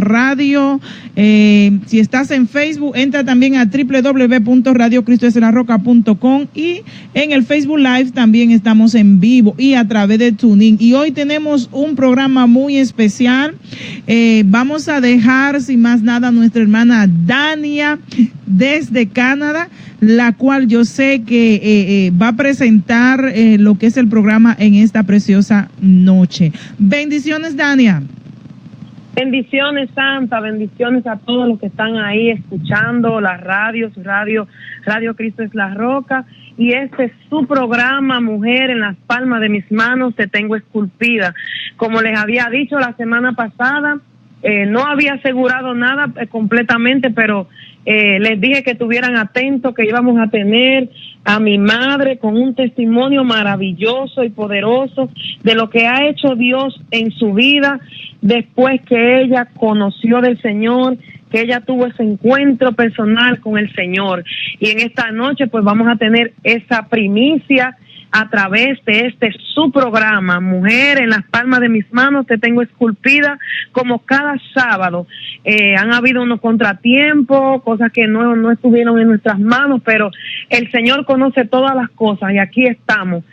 Radio. Si estás en Facebook, entra también a www.radiocristoeslarroca.com, y en el Facebook Live también estamos en vivo y a través de TuneIn. Y hoy tenemos un programa muy especial. Vamos a dejar sin más nada a nuestra hermana Dania desde Canadá, la cual yo sé que va a presentar lo que es el programa en esta preciosa noche. Bendiciones, Dania. Bendiciones, Santa, bendiciones a todos los que están ahí escuchando las radios, Radio Cristo es la Roca, y este es su programa, Mujer en las palmas de mis manos te tengo esculpida. Como les había dicho la semana pasada, no había asegurado nada completamente, pero les dije que estuvieran atentos, que íbamos a tener a mi madre con un testimonio maravilloso y poderoso de lo que ha hecho Dios en su vida después que ella conoció del Señor, que ella tuvo ese encuentro personal con el Señor. Y en esta noche pues vamos a tener esa primicia a través de su programa, Mujer en las palmas de mis manos te tengo esculpida, como cada sábado. Han habido unos contratiempos, cosas que no estuvieron en nuestras manos, pero el Señor conoce todas las cosas y aquí estamos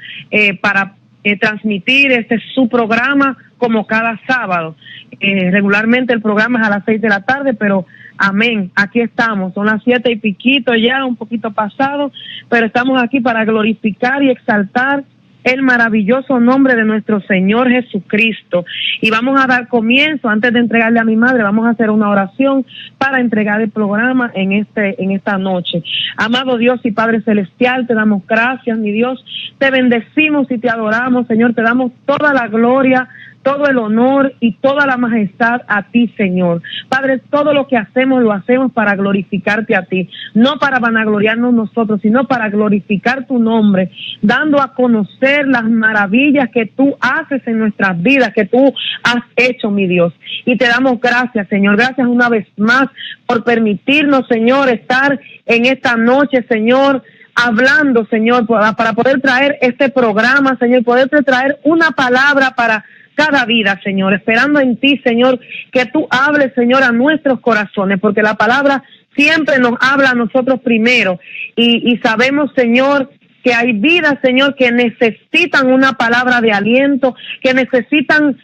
para transmitir su programa como cada sábado. Regularmente el programa es a las 6 de la tarde, pero amén, aquí estamos, son las 7 y piquito ya, un poquito pasado, pero estamos aquí para glorificar y exaltar el maravilloso nombre de nuestro Señor Jesucristo. Y vamos a dar comienzo, antes de entregarle a mi madre, vamos a hacer una oración para entregar el programa en esta noche. Amado Dios y Padre Celestial, te damos gracias, mi Dios, te bendecimos y te adoramos, Señor, te damos toda la gloria, todo el honor y toda la majestad a ti, Señor. Padre, todo lo que hacemos, lo hacemos para glorificarte a ti, no para vanagloriarnos nosotros, sino para glorificar tu nombre, dando a conocer las maravillas que tú haces en nuestras vidas, que tú has hecho, mi Dios. Y te damos gracias, Señor. Gracias una vez más por permitirnos, Señor, estar en esta noche, Señor, hablando, Señor, para poder traer este programa, Señor, poder traer una palabra para cada vida, Señor, esperando en ti, Señor, que tú hables, Señor, a nuestros corazones, porque la palabra siempre nos habla a nosotros primero, y sabemos, Señor, que hay vidas, Señor, que necesitan una palabra de aliento, que necesitan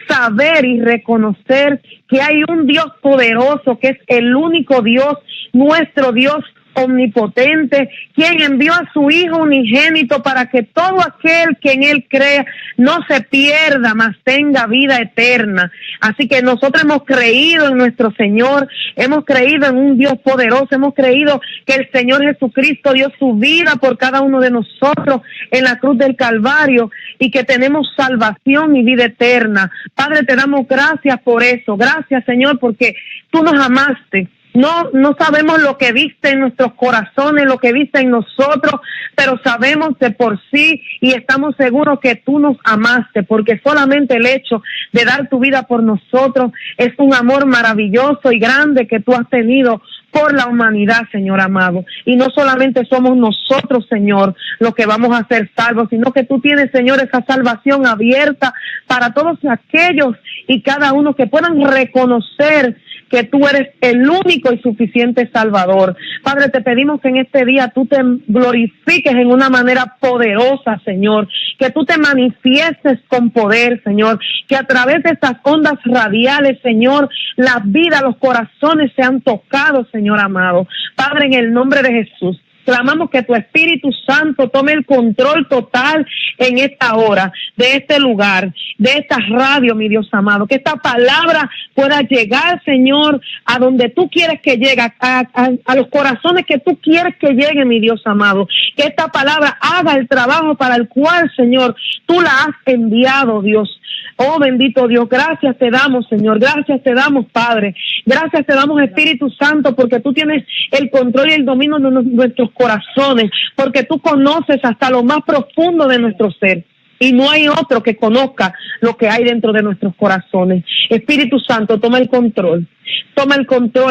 saber y reconocer que hay un Dios poderoso, que es el único Dios, nuestro Dios omnipotente, quien envió a su Hijo unigénito para que todo aquel que en Él crea no se pierda, mas tenga vida eterna. Así que nosotros hemos creído en nuestro Señor, hemos creído en un Dios poderoso, hemos creído que el Señor Jesucristo dio su vida por cada uno de nosotros en la cruz del Calvario y que tenemos salvación y vida eterna. Padre, te damos gracias por eso. Gracias, Señor, porque tú nos amaste. No sabemos lo que viste en nuestros corazones, lo que viste en nosotros, pero sabemos de por sí y estamos seguros que tú nos amaste, porque solamente el hecho de dar tu vida por nosotros es un amor maravilloso y grande que tú has tenido por la humanidad, Señor amado. Y no solamente somos nosotros, Señor, los que vamos a ser salvos, sino que tú tienes, Señor, esa salvación abierta para todos aquellos y cada uno que puedan reconocer que tú eres el único y suficiente Salvador. Padre, te pedimos que en este día tú te glorifiques en una manera poderosa, Señor, que tú te manifiestes con poder, Señor, que a través de estas ondas radiales, Señor, la vida, los corazones sean tocados, Señor amado. Padre, en el nombre de Jesús, clamamos que tu Espíritu Santo tome el control total en esta hora, de este lugar, de esta radio, mi Dios amado. Que esta palabra pueda llegar, Señor, a donde tú quieres que llegue, a los corazones que tú quieres que llegue, mi Dios amado. Que esta palabra haga el trabajo para el cual, Señor, tú la has enviado, Dios. Oh, bendito Dios, gracias te damos, Señor, gracias te damos, Padre, gracias te damos, Espíritu Santo, porque tú tienes el control y el dominio de nuestros corazones, porque tú conoces hasta lo más profundo de nuestro ser. y no hay otro que conozca lo que hay dentro de nuestros corazones. Espíritu Santo, toma el control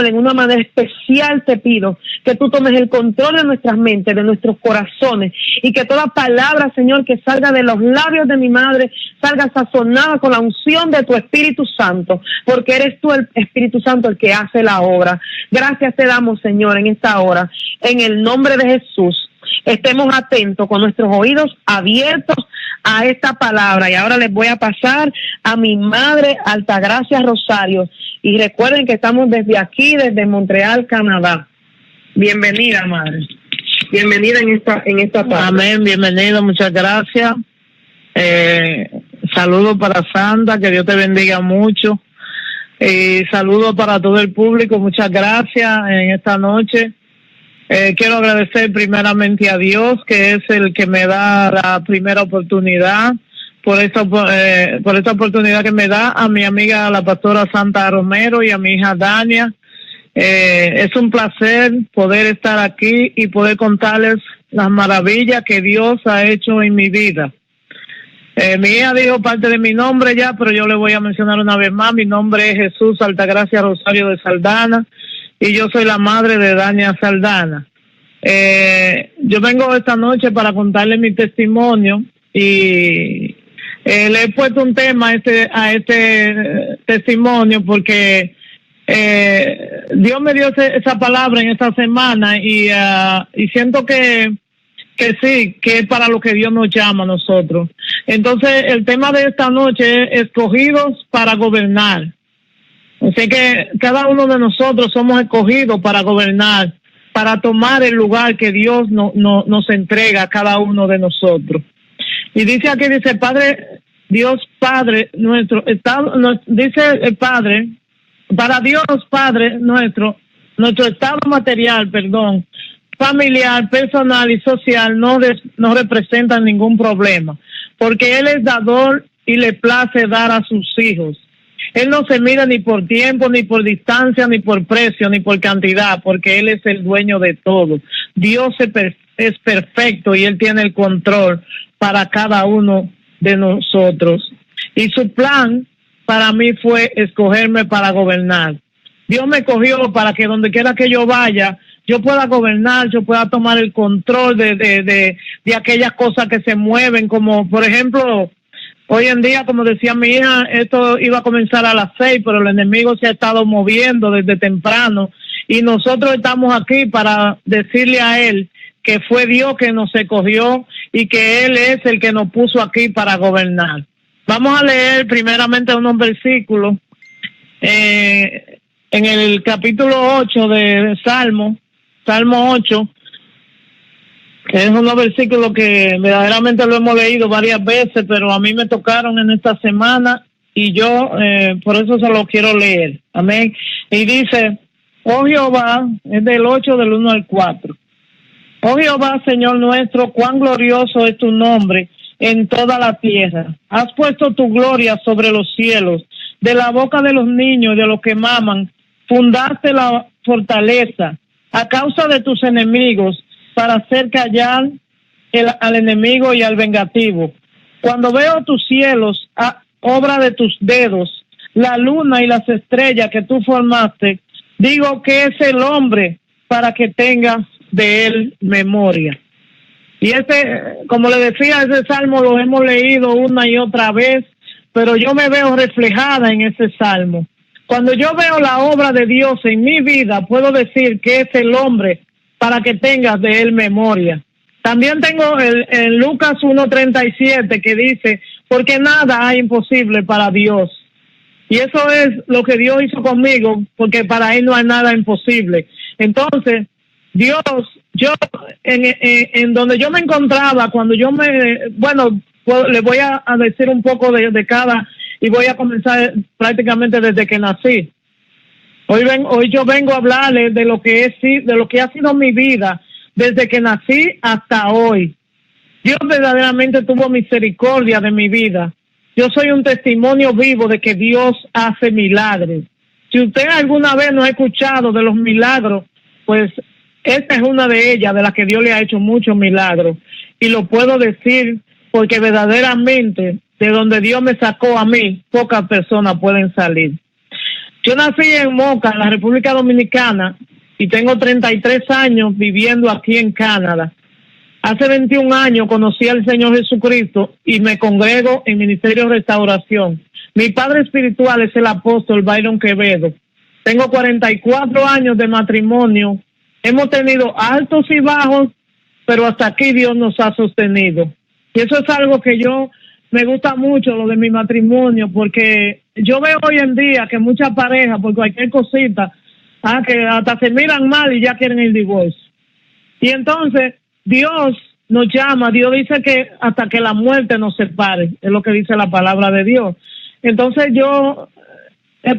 en una manera especial. Te pido que tú tomes el control de nuestras mentes, de nuestros corazones, y que toda palabra, Señor, que salga de los labios de mi madre, salga sazonada con la unción de tu Espíritu Santo, porque eres tú, el Espíritu Santo, el que hace la obra. Gracias te damos, Señor, en esta hora, en el nombre de Jesús. Estemos atentos, con nuestros oídos abiertos a esta palabra. Y ahora les voy a pasar a mi madre, Altagracia Rosario. Y recuerden que estamos desde aquí, desde Montreal, Canadá. Bienvenida, madre. Bienvenida en esta parte. Amén, bienvenido, muchas gracias. Saludos para Sandra, que Dios te bendiga mucho. Y saludos para todo el público, muchas gracias en esta noche. Quiero agradecer primeramente a Dios, que es el que me da la primera oportunidad, por esta oportunidad que me da, a mi amiga la pastora Santa Romero y a mi hija Dania. Es un placer poder estar aquí y poder contarles las maravillas que Dios ha hecho en mi vida. Mi hija dijo parte de mi nombre ya, pero yo le voy a mencionar una vez más. Mi nombre es Jesús Altagracia Rosario de Saldana, y yo soy la madre de Dania Saldana. Yo vengo esta noche para contarle mi testimonio, y le he puesto un tema a este testimonio porque Dios me dio esa palabra en esta semana, y siento que sí, que es para lo que Dios nos llama a nosotros. Entonces, el tema de esta noche es escogidos para gobernar. Así que cada uno de nosotros somos escogidos para gobernar, para tomar el lugar que Dios nos entrega a cada uno de nosotros. Y dice aquí, dice Padre, Dios Padre nuestro, dice el Padre, para Dios Padre nuestro estado material, familiar, personal y social no representa ningún problema, porque Él es dador y le place dar a sus hijos. Él no se mira ni por tiempo, ni por distancia, ni por precio, ni por cantidad, porque Él es el dueño de todo. Dios es perfecto y Él tiene el control para cada uno de nosotros. Y su plan para mí fue escogerme para gobernar. Dios me escogió para que donde quiera que yo vaya, yo pueda gobernar, yo pueda tomar el control de aquellas cosas que se mueven, como por ejemplo, hoy en día, como decía mi hija, esto iba a comenzar a las 6, pero el enemigo se ha estado moviendo desde temprano, y nosotros estamos aquí para decirle a él que fue Dios que nos escogió y que Él es el que nos puso aquí para gobernar. Vamos a leer primeramente unos versículos en el capítulo 8 de Salmo 8, que es unos versículos que verdaderamente lo hemos leído varias veces, pero a mí me tocaron en esta semana y yo por eso se lo quiero leer. Amén. Y dice: oh Jehová, es del 8 del 1 al 4. Oh Jehová, Señor nuestro, cuán glorioso es tu nombre en toda la tierra. Has puesto tu gloria sobre los cielos. De la boca de los niños y de los que maman, fundaste la fortaleza a causa de tus enemigos, para hacer callar al enemigo y al vengativo. Cuando veo tus cielos, obra de tus dedos, la luna y las estrellas que tú formaste, digo, que es el hombre para que tenga de él memoria. Y como le decía, ese salmo lo hemos leído una y otra vez, pero yo me veo reflejada en ese salmo. Cuando yo veo la obra de Dios en mi vida, puedo decir que es el hombre para que tengas de él memoria. También tengo en Lucas 1:37 que dice: porque nada hay imposible para Dios. Y eso es lo que Dios hizo conmigo, porque para Él no hay nada imposible. Entonces, Dios, yo, en donde yo me encontraba, cuando yo le voy a decir un poco de cada, y voy a comenzar prácticamente desde que nací. Hoy yo vengo a hablarles de lo que ha sido mi vida desde que nací hasta hoy. Dios verdaderamente tuvo misericordia de mi vida. Yo soy un testimonio vivo de que Dios hace milagros. Si usted alguna vez no ha escuchado de los milagros, pues esta es una de ellas, de las que Dios le ha hecho muchos milagros. Y lo puedo decir porque verdaderamente de donde Dios me sacó a mí, pocas personas pueden salir. Yo nací en Moca, en la República Dominicana, y tengo 33 años viviendo aquí en Canadá. Hace 21 años conocí al Señor Jesucristo y me congrego en Ministerio de Restauración. Mi padre espiritual es el apóstol Byron Quevedo. Tengo 44 años de matrimonio. Hemos tenido altos y bajos, pero hasta aquí Dios nos ha sostenido. Y eso es algo que yo me gusta mucho, lo de mi matrimonio, porque yo veo hoy en día que muchas parejas, por cualquier cosita, que hasta se miran mal y ya quieren el divorcio. Y entonces Dios nos llama, Dios dice que hasta que la muerte nos separe, es lo que dice la palabra de Dios. Entonces yo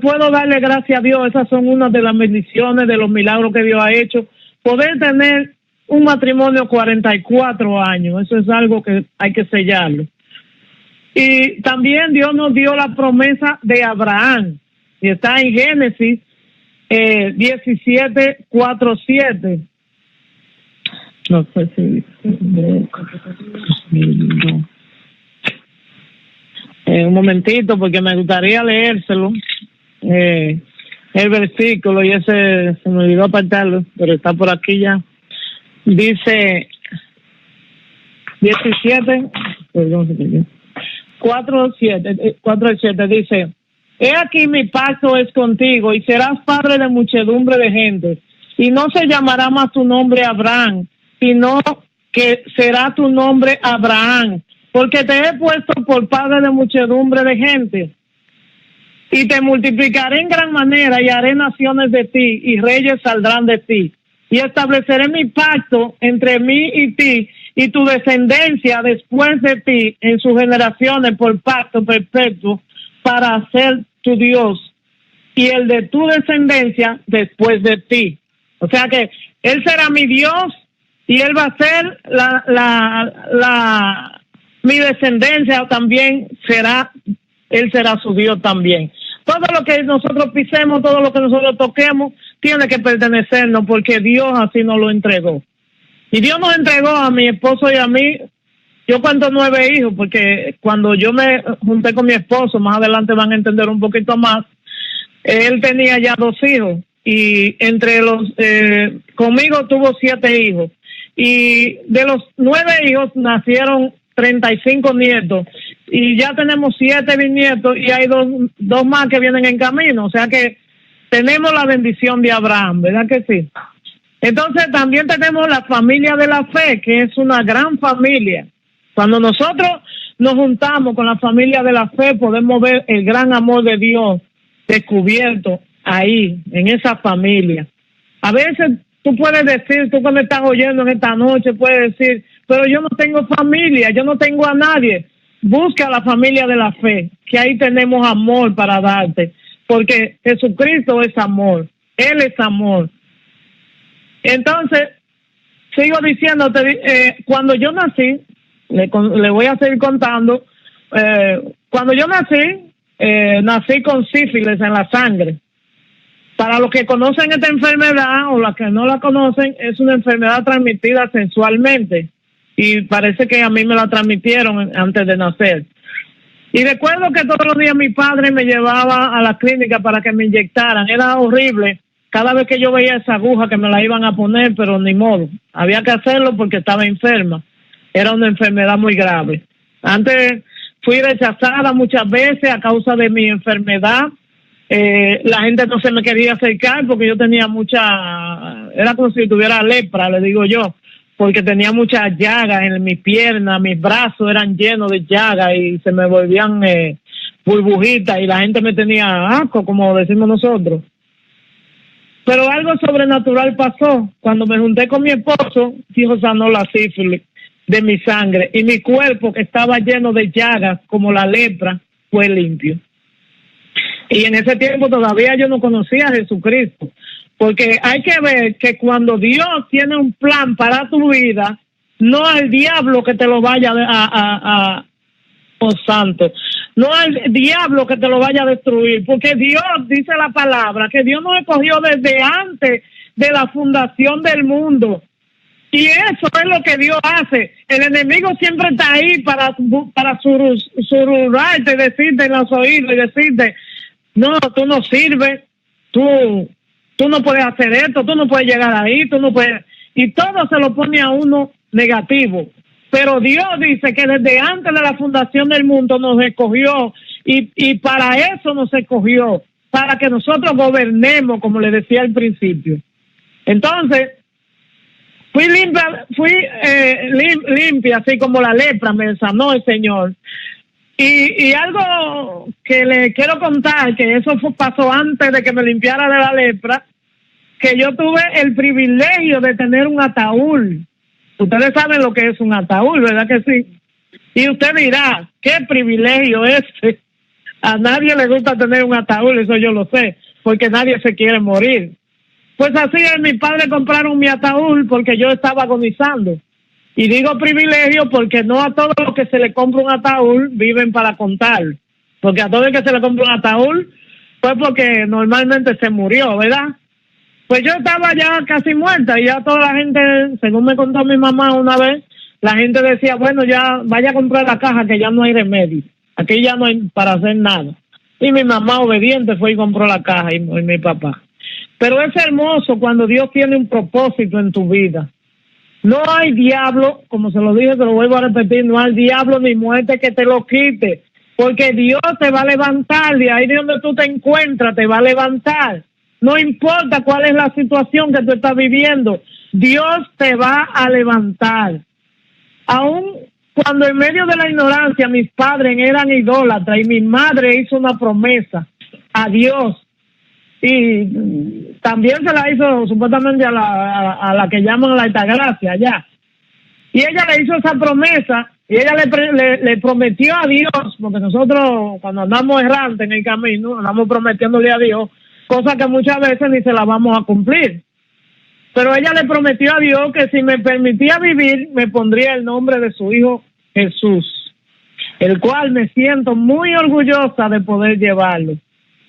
puedo darle gracias a Dios, esas son una de las bendiciones, de los milagros que Dios ha hecho, poder tener un matrimonio 44 años, eso es algo que hay que sellarlo. Y también Dios nos dio la promesa de Abraham, y está en Génesis 17:4-7. No sé si un momentito, porque me gustaría leérselo, el versículo, y ese se me olvidó apartarlo, pero está por aquí ya. Dice 17, perdón, 4:7 dice: he aquí mi pacto es contigo, y serás padre de muchedumbre de gente, y no se llamará más tu nombre Abraham, sino que será tu nombre Abraham, porque te he puesto por padre de muchedumbre de gente. Y te multiplicaré en gran manera, y haré naciones de ti, y reyes saldrán de ti. Y estableceré mi pacto entre mí y ti, y tu descendencia después de ti, en sus generaciones, por pacto perpetuo, para ser tu Dios, y el de tu descendencia después de ti. O sea que Él será mi Dios, y Él va a ser mi descendencia también será, Él será su Dios también. Todo lo que nosotros pisemos, todo lo que nosotros toquemos, tiene que pertenecernos, porque Dios así nos lo entregó. Y Dios nos entregó a mi esposo y a mí. Yo cuento 9 hijos, porque cuando yo me junté con mi esposo, más adelante van a entender un poquito más, él tenía ya 2 hijos, y entre conmigo tuvo 7 hijos. Y de los 9 hijos nacieron 35 nietos, y ya tenemos 7 bisnietos, y hay dos más que vienen en camino. O sea que tenemos la bendición de Abraham, ¿verdad que sí? Entonces también tenemos la familia de la fe, que es una gran familia. Cuando nosotros nos juntamos con la familia de la fe, podemos ver el gran amor de Dios descubierto ahí, en esa familia. A veces tú puedes decir, tú que me estás oyendo en esta noche, puedes decir, pero yo no tengo familia, yo no tengo a nadie. Busca la familia de la fe, que ahí tenemos amor para darte, porque Jesucristo es amor, Él es amor. Entonces, sigo diciéndote, cuando yo nací, le voy a seguir contando, cuando yo nací con sífilis en la sangre. Para los que conocen esta enfermedad o los que no la conocen, es una enfermedad transmitida sexualmente, y parece que a mí me la transmitieron antes de nacer. Y recuerdo que todos los días mi padre me llevaba a la clínica para que me inyectaran. Era horrible cada vez que yo veía esa aguja que me la iban a poner, pero ni modo, había que hacerlo porque estaba enferma. Era una enfermedad muy grave. Antes fui rechazada muchas veces a causa de mi enfermedad. La gente no se me quería acercar porque yo tenía era como si tuviera lepra, le digo yo, porque tenía muchas llagas en mis piernas, mis brazos eran llenos de llagas y se me volvían burbujitas, y la gente me tenía asco, como decimos nosotros. Pero algo sobrenatural pasó. Cuando me junté con mi esposo, Dios sanó la sífilis de mi sangre, y mi cuerpo, que estaba lleno de llagas como la lepra, fue limpio. Y en ese tiempo todavía yo no conocía a Jesucristo, porque hay que ver que cuando Dios tiene un plan para tu vida, no al diablo que te lo vaya santo, no al diablo que te lo vaya a destruir, porque Dios, dice la palabra, que Dios nos escogió desde antes de la fundación del mundo. Y eso es lo que Dios hace. el enemigo siempre está ahí para susurrarte, decirte en los oídos y decirte, no, tú no sirves, tú no puedes hacer esto, tú no puedes llegar ahí, tú no puedes... Y todo se lo pone a uno negativo. Pero Dios dice que desde antes de la fundación del mundo nos escogió y para eso nos escogió, para que nosotros gobernemos, como le decía al principio. Entonces, fui limpia, así como la lepra, me sanó el Señor. Y algo que le quiero contar, que eso pasó antes de que me limpiara de la lepra, que yo tuve el privilegio de tener un ataúd. Ustedes saben lo que es un ataúd, ¿verdad que sí? Y usted dirá, ¿qué privilegio ese? A nadie le gusta tener un ataúd, eso yo lo sé, porque nadie se quiere morir. Pues así es, mis padres compraron mi ataúd porque yo estaba agonizando. Y digo privilegio porque no a todos los que se le compra un ataúd viven para contar. Porque a todo el que se le compra un ataúd fue porque normalmente se murió, ¿verdad? Pues yo estaba ya casi muerta y ya toda la gente, según me contó mi mamá una vez, la gente decía, bueno, ya vaya a comprar la caja que ya no hay remedio. Aquí ya no hay para hacer nada. Y mi mamá obediente fue y compró la caja y mi papá. Pero es hermoso cuando Dios tiene un propósito en tu vida. No hay diablo, como se lo dije, te lo vuelvo a repetir, no hay diablo ni muerte que te lo quite, porque Dios te va a levantar, de ahí de donde tú te encuentras, te va a levantar. No importa cuál es la situación que tú estás viviendo, Dios te va a levantar. Aún cuando en medio de la ignorancia mis padres eran idólatras y mi madre hizo una promesa a Dios, y también se la hizo supuestamente a la que llaman la Altagracia allá, y ella le hizo esa promesa y ella le prometió a Dios, porque nosotros cuando andamos errantes en el camino andamos prometiéndole a Dios cosas que muchas veces ni se las vamos a cumplir, pero ella le prometió a Dios que si me permitía vivir me pondría el nombre de su hijo Jesús, el cual me siento muy orgullosa de poder llevarlo.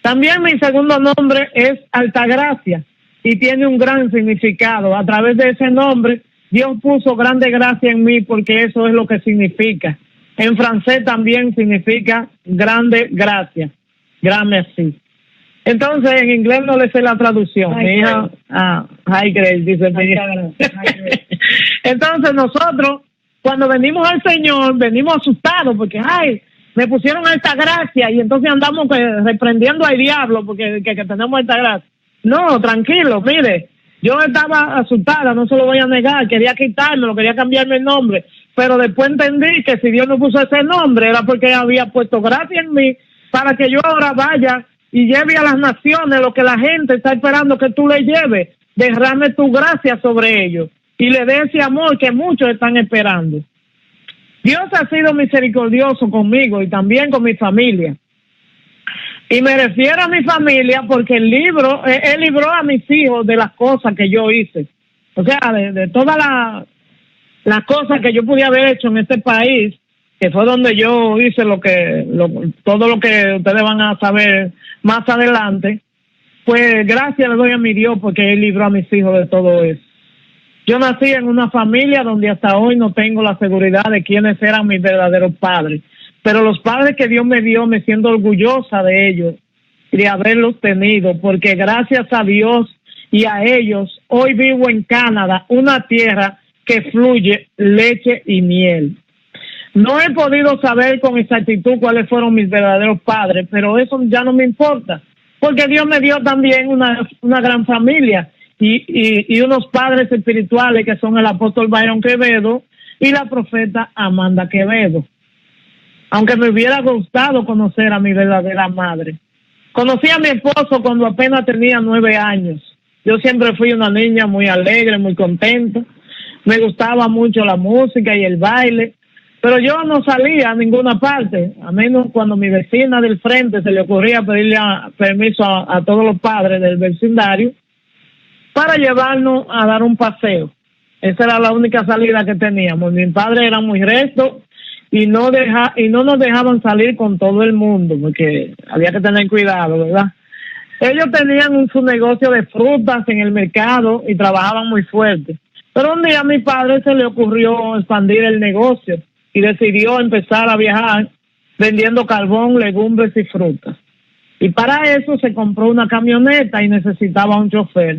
También mi segundo nombre es Altagracia y tiene un gran significado. A través de ese nombre, Dios puso grande gracia en mí porque eso es lo que significa. En francés también significa grande gracia, gran merci. Entonces, en inglés no le sé la traducción. Mi hija, high grace, dice mi hija. Entonces, nosotros, cuando venimos al Señor, venimos asustados porque, me pusieron esta gracia y entonces andamos reprendiendo al diablo porque que tenemos esta gracia. No, tranquilo, mire, yo estaba asustada, no se lo voy a negar, quería quitármelo, quería cambiarme el nombre, pero después entendí que si Dios me puso ese nombre era porque había puesto gracia en mí para que yo ahora vaya y lleve a las naciones lo que la gente está esperando que tú le lleves, derrame tu gracia sobre ellos y le dé ese amor que muchos están esperando. Dios ha sido misericordioso conmigo y también con mi familia. Y me refiero a mi familia porque él libró a mis hijos de las cosas que yo hice. O sea, de todas las cosas que yo pude haber hecho en este país, que fue donde yo hice todo lo que ustedes van a saber más adelante, pues gracias le doy a mi Dios porque él libró a mis hijos de todo eso. Yo nací en una familia donde hasta hoy no tengo la seguridad de quiénes eran mis verdaderos padres, pero los padres que Dios me dio me siento orgullosa de ellos y de haberlos tenido, porque gracias a Dios y a ellos hoy vivo en Canadá, una tierra que fluye leche y miel. No he podido saber con exactitud cuáles fueron mis verdaderos padres, pero eso ya no me importa, porque Dios me dio también una gran familia. Y unos padres espirituales que son el apóstol Byron Quevedo y la profeta Amanda Quevedo. Aunque me hubiera gustado conocer a mi verdadera madre. Conocí a mi esposo cuando apenas tenía 9 años. Yo siempre fui una niña muy alegre, muy contenta. Me gustaba mucho la música y el baile, pero yo no salía a ninguna parte, a menos cuando mi vecina del frente se le ocurría pedirle permiso a todos los padres del vecindario para llevarnos a dar un paseo. Esa era la única salida que teníamos. Mi padre era muy recto y no nos dejaban salir con todo el mundo porque había que tener cuidado, ¿verdad? Ellos tenían su negocio de frutas en el mercado y trabajaban muy fuerte. Pero un día a mi padre se le ocurrió expandir el negocio y decidió empezar a viajar vendiendo carbón, legumbres y frutas. Y para eso se compró una camioneta y necesitaba un chofer.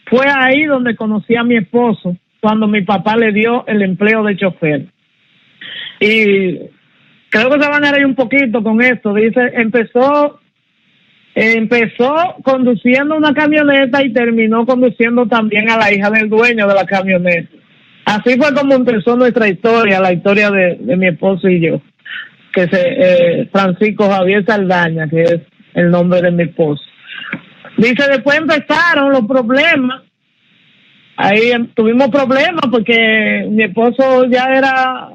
Fue ahí donde conocí a mi esposo, cuando mi papá le dio el empleo de chofer. Y creo que se van a ir un poquito con esto. Dice, empezó conduciendo una camioneta y terminó conduciendo también a la hija del dueño de la camioneta. Así fue como empezó nuestra historia, la historia de mi esposo y yo, que es Francisco Javier Saldaña, que es el nombre de mi esposo. Dice, después empezaron los problemas. Ahí tuvimos problemas porque mi esposo ya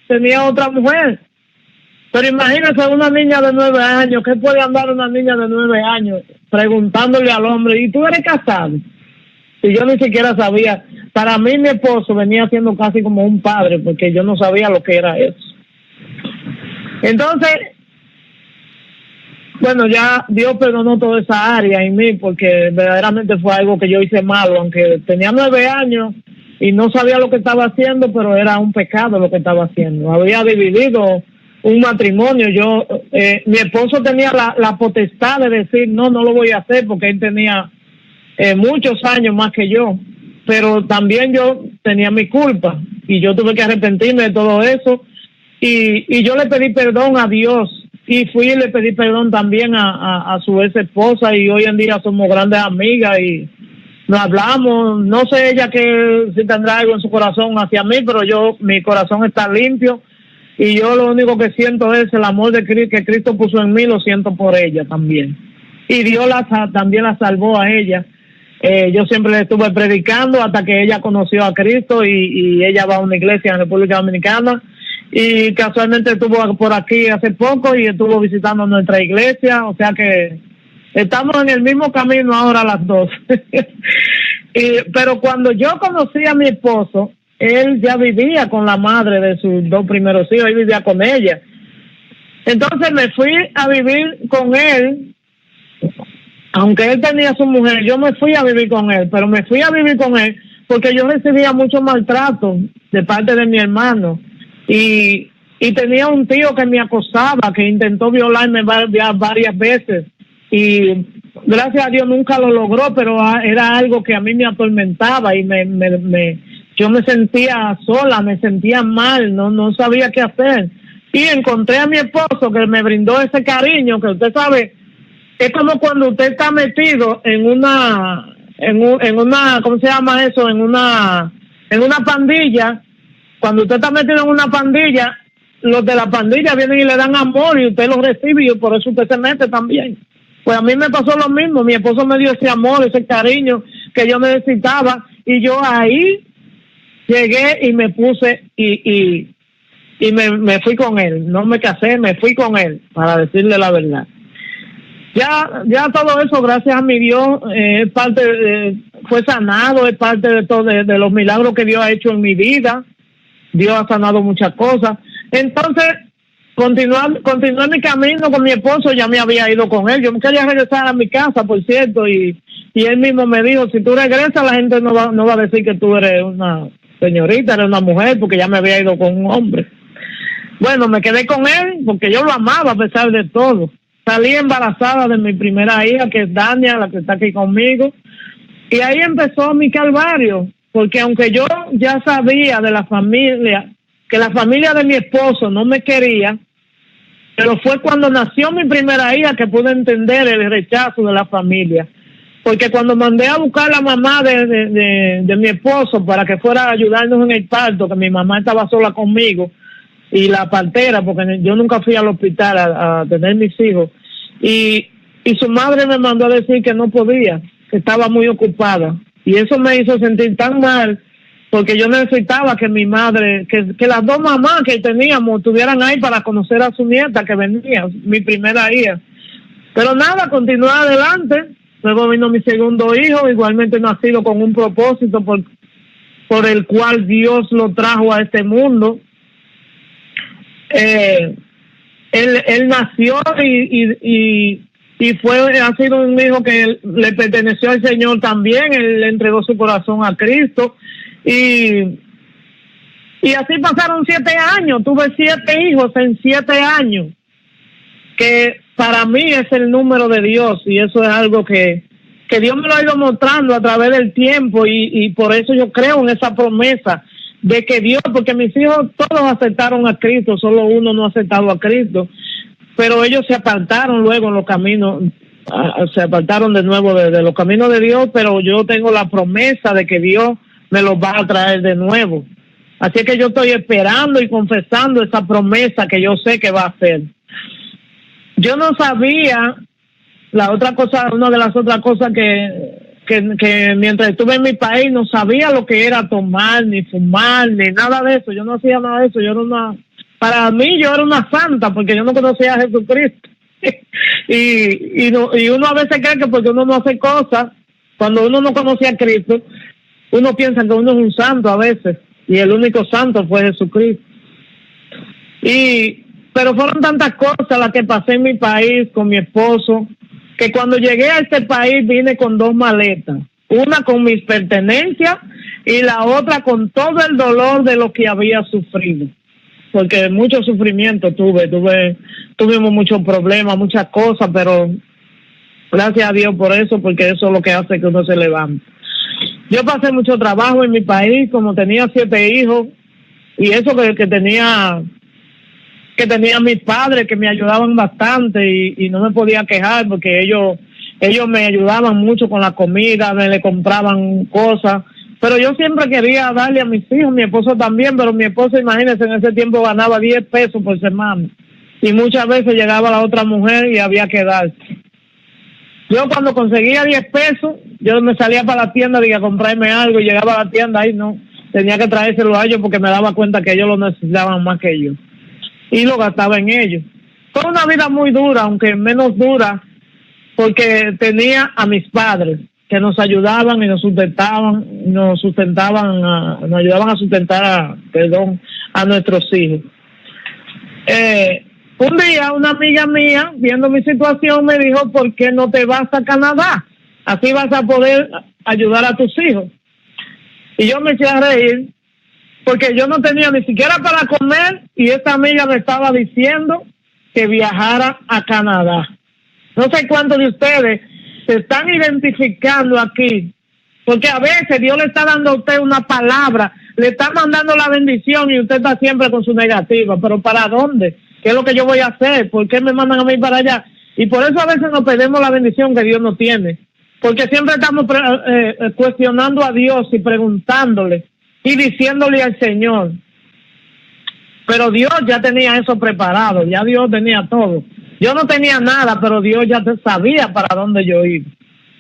tenía otra mujer. Pero imagínese una niña de 9 años, ¿qué puede andar una niña de 9 años preguntándole al hombre, ¿y tú eres casado? Y yo ni siquiera sabía. Para mí mi esposo venía siendo casi como un padre, porque yo no sabía lo que era eso. Entonces, bueno, ya Dios perdonó toda esa área en mí, porque verdaderamente fue algo que yo hice malo, aunque tenía 9 años y no sabía lo que estaba haciendo, pero era un pecado lo que estaba haciendo. Había dividido un matrimonio. Mi esposo tenía la potestad de decir, no lo voy a hacer, porque él tenía muchos años más que yo, pero también yo tenía mi culpa, y yo tuve que arrepentirme de todo eso, y yo le pedí perdón a Dios, y fui y le pedí perdón también a su ex esposa, y hoy en día somos grandes amigas, y nos hablamos. No sé ella que si tendrá algo en su corazón hacia mí, pero mi corazón está limpio, y yo lo único que siento es el amor de Cristo, que Cristo puso en mí, lo siento por ella también. Y Dios también la salvó a ella. Yo siempre le estuve predicando hasta que ella conoció a Cristo, y ella va a una iglesia en República Dominicana, y casualmente estuvo por aquí hace poco y estuvo visitando nuestra iglesia, o sea que estamos en el mismo camino ahora las dos. Pero cuando yo conocí a mi esposo, él ya vivía con la madre de sus 2 primeros hijos, él vivía con ella. Entonces me fui a vivir con él, aunque él tenía su mujer, yo me fui a vivir con él, pero me fui a vivir con él porque yo recibía mucho maltrato de parte de mi hermano, y tenía un tío que me acosaba, que intentó violarme varias veces, y gracias a Dios nunca lo logró, pero era algo que a mí me atormentaba, y yo me sentía sola, me sentía mal, no sabía qué hacer. Y encontré a mi esposo, que me brindó ese cariño, que usted sabe, es como cuando usted está metido en una, ¿cómo se llama eso? En una pandilla. Cuando usted está metido en una pandilla, los de la pandilla vienen y le dan amor, y usted lo recibe, y por eso usted se mete también. Pues a mí me pasó lo mismo. Mi esposo me dio ese amor, ese cariño que yo necesitaba, y yo ahí llegué y me puse y me fui con él. No me casé, me fui con él, para decirle la verdad. Ya todo eso, gracias a mi Dios, es parte fue sanado, es parte de todo, de los milagros que Dios ha hecho en mi vida. Dios ha sanado muchas cosas. Entonces, continué mi camino con mi esposo. Ya me había ido con él. Yo me quería regresar a mi casa, por cierto, y él mismo me dijo, si tú regresas, la gente no va a decir que tú eres una señorita, eres una mujer, porque ya me había ido con un hombre. Bueno, me quedé con él porque yo lo amaba a pesar de todo. Salí embarazada de mi primera hija, que es Dania, la que está aquí conmigo, y ahí empezó mi calvario, porque aunque yo ya sabía de la familia, que la familia de mi esposo no me quería, pero fue cuando nació mi primera hija que pude entender el rechazo de la familia. Porque cuando mandé a buscar a la mamá de mi esposo para que fuera a ayudarnos en el parto, que mi mamá estaba sola conmigo, y la partera, porque yo nunca fui al hospital a tener mis hijos, y su madre me mandó a decir que no podía, que estaba muy ocupada, y eso me hizo sentir tan mal, porque yo necesitaba que mi madre, que las 2 mamás que teníamos estuvieran ahí para conocer a su nieta que venía, mi primera hija. Pero nada, continué adelante. Luego vino mi segundo hijo, igualmente nacido con un propósito por el cual Dios lo trajo a este mundo. Él nació y ha sido un hijo que le perteneció al Señor también. Él le entregó su corazón a Cristo, Y así pasaron 7 años, tuve 7 hijos en 7 años, que para mí es el número de Dios, y eso es algo que Dios me lo ha ido mostrando a través del tiempo, y por eso yo creo en esa promesa de que Dios, porque mis hijos todos aceptaron a Cristo, solo uno no ha aceptado a Cristo, pero ellos se apartaron luego en los caminos, se apartaron de nuevo de los caminos de Dios, pero yo tengo la promesa de que Dios me los va a traer de nuevo. Así que yo estoy esperando y confesando esa promesa que yo sé que va a hacer. Yo no sabía, una de las otras cosas que mientras estuve en mi país no sabía lo que era tomar, ni fumar, ni nada de eso. Yo no hacía nada de eso. Para mí yo era una santa porque yo no conocía a Jesucristo. y uno a veces cree que porque uno no hace cosas, cuando uno no conocía a Cristo, uno piensa que uno es un santo a veces, y el único santo fue Jesucristo. Pero fueron tantas cosas las que pasé en mi país con mi esposo, que cuando llegué a este país vine con 2 maletas, una con mis pertenencias y la otra con todo el dolor de lo que había sufrido, porque mucho sufrimiento tuvimos muchos problemas, muchas cosas, pero gracias a Dios por eso, porque eso es lo que hace que uno se levante. Yo pasé mucho trabajo en mi país, como tenía 7 hijos, y eso que tenía mis padres que me ayudaban bastante, y no me podía quejar porque ellos me ayudaban mucho con la comida, le compraban cosas, pero yo siempre quería darle a mis hijos, mi esposo también, pero mi esposo, imagínense, en ese tiempo ganaba 10 pesos por semana, y muchas veces llegaba la otra mujer y había que darse. Yo cuando conseguía 10 pesos, yo me salía para la tienda a comprarme algo, y llegaba a la tienda, ahí no, tenía que traérselo a ellos porque me daba cuenta que ellos lo necesitaban más que yo, y lo gastaba en ellos. Fue una vida muy dura, aunque menos dura, porque tenía a mis padres que nos ayudaban y nos ayudaban a sustentar a nuestros hijos. Un día una amiga mía, viendo mi situación, me dijo, ¿por qué no te vas a Canadá? Así vas a poder ayudar a tus hijos. Y yo me eché a reír, porque yo no tenía ni siquiera para comer, y esta amiga me estaba diciendo que viajara a Canadá. No sé cuántos de ustedes se están identificando aquí, porque a veces Dios le está dando a usted una palabra, le está mandando la bendición, y usted está siempre con su negativa. ¿Pero para dónde? ¿Qué es lo que yo voy a hacer? ¿Por qué me mandan a mí para allá? Y por eso a veces nos perdemos la bendición que Dios nos tiene, porque siempre estamos cuestionando a Dios y preguntándole y diciéndole al Señor. Pero Dios ya tenía eso preparado, ya Dios tenía todo. Yo no tenía nada, pero Dios ya sabía para dónde yo iba.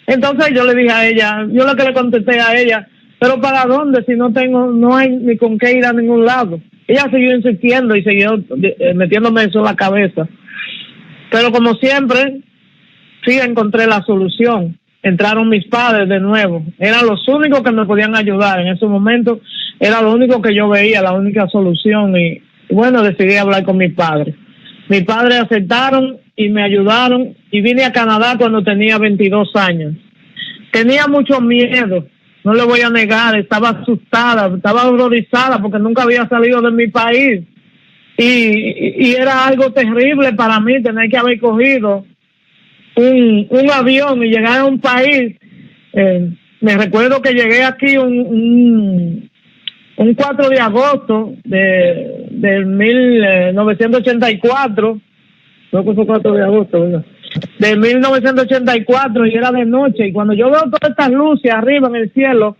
Entonces yo le dije a ella, yo lo que le contesté a ella, ¿pero para dónde? Si no hay ni con qué ir a ningún lado. Ella siguió insistiendo y siguió metiéndome eso en la cabeza. Pero como siempre, sí encontré la solución. Entraron mis padres de nuevo. Eran los únicos que me podían ayudar. En ese momento era lo único que yo veía, la única solución. Y bueno, decidí hablar con mis padres. Mis padres aceptaron y me ayudaron, y vine a Canadá cuando tenía 22 años. Tenía mucho miedo, no le voy a negar, estaba asustada, estaba horrorizada porque nunca había salido de mi país. Y era algo terrible para mí tener que haber cogido un avión y llegar a un país. Me recuerdo que llegué aquí un 4 de agosto del 1984, creo que fue 4 de agosto, ¿verdad? De 1984, y era de noche, y cuando yo veo todas estas luces arriba en el cielo,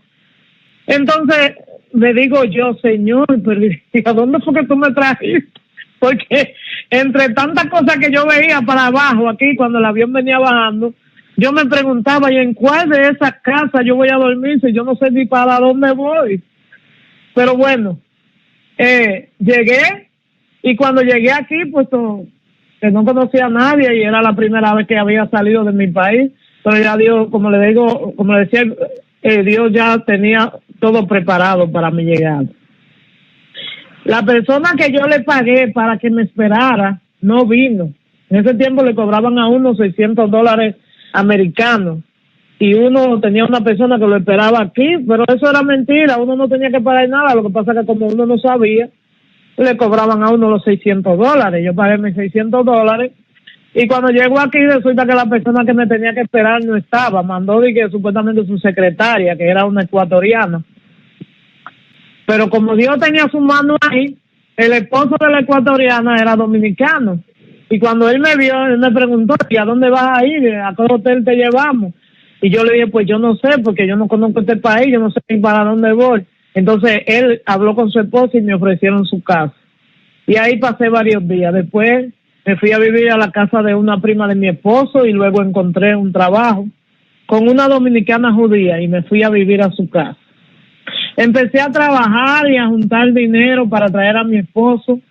entonces me digo yo, Señor, pero ¿a dónde fue que tú me trajiste? Porque entre tantas cosas que yo veía para abajo aquí cuando el avión venía bajando, yo me preguntaba, ¿y en cuál de esas casas yo voy a dormir si yo no sé ni para dónde voy? Pero bueno, llegué, y cuando llegué aquí, pues que no conocía a nadie, y era la primera vez que había salido de mi país, pero ya Dios, como le decía, Dios ya tenía todo preparado para mi llegada. La persona que yo le pagué para que me esperara no vino. En ese tiempo le cobraban a uno $600 americanos, y uno tenía una persona que lo esperaba aquí, pero eso era mentira, uno no tenía que pagar nada, lo que pasa es que como uno no sabía, le cobraban a uno los $600, yo pagué mis $600, y cuando llego aquí resulta que la persona que me tenía que esperar no estaba, mandó de que supuestamente su secretaria, que era una ecuatoriana, pero como Dios tenía su mano ahí, el esposo de la ecuatoriana era dominicano, y cuando él me vio, él me preguntó, ¿y a dónde vas a ir? ¿A qué hotel te llevamos? Y yo le dije, pues yo no sé, porque yo no conozco este país, yo no sé ni para dónde voy. Entonces él habló con su esposa y me ofrecieron su casa. Y ahí pasé varios días. Después me fui a vivir a la casa de una prima de mi esposo y luego encontré un trabajo con una dominicana judía y me fui a vivir a su casa. Empecé a trabajar y a juntar dinero para traer a mi esposo,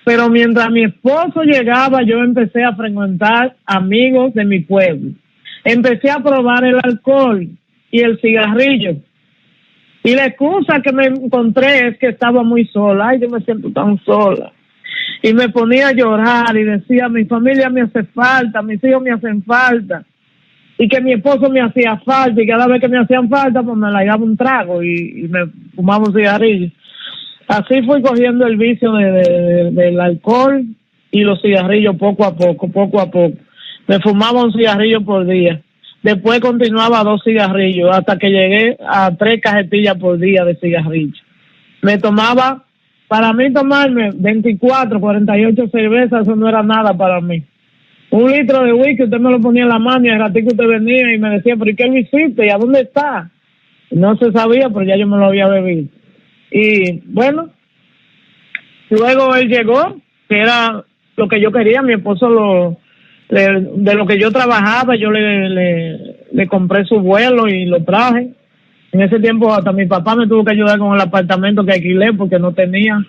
pero mientras mi esposo llegaba yo empecé a frecuentar amigos de mi pueblo. Empecé a probar el alcohol y el cigarrillo. Y la excusa que me encontré es que estaba muy sola. Ay, yo me siento tan sola. Y me ponía a llorar y decía, mi familia me hace falta, mis hijos me hacen falta. Y que mi esposo me hacía falta y cada vez que me hacían falta, pues me la daba un trago y me fumaba un cigarrillo. Así fui cogiendo el vicio del alcohol y los cigarrillos poco a poco. Me fumaba un cigarrillo por día. Después continuaba 2 cigarrillos hasta que llegué a 3 cajetillas por día de cigarrillos. Me tomaba, para mí tomarme 24, 48 cervezas, eso no era nada para mí. 1 litro de whisky, usted me lo ponía en la mano y al ratito usted venía y me decía, ¿pero y qué lo hiciste? ¿Y a dónde está? No se sabía, pero ya yo me lo había bebido. Y bueno, luego él llegó, que era lo que yo quería, mi esposo de lo que yo trabajaba, yo le compré su vuelo y lo traje. En ese tiempo hasta mi papá me tuvo que ayudar con el apartamento que alquilé porque no tenía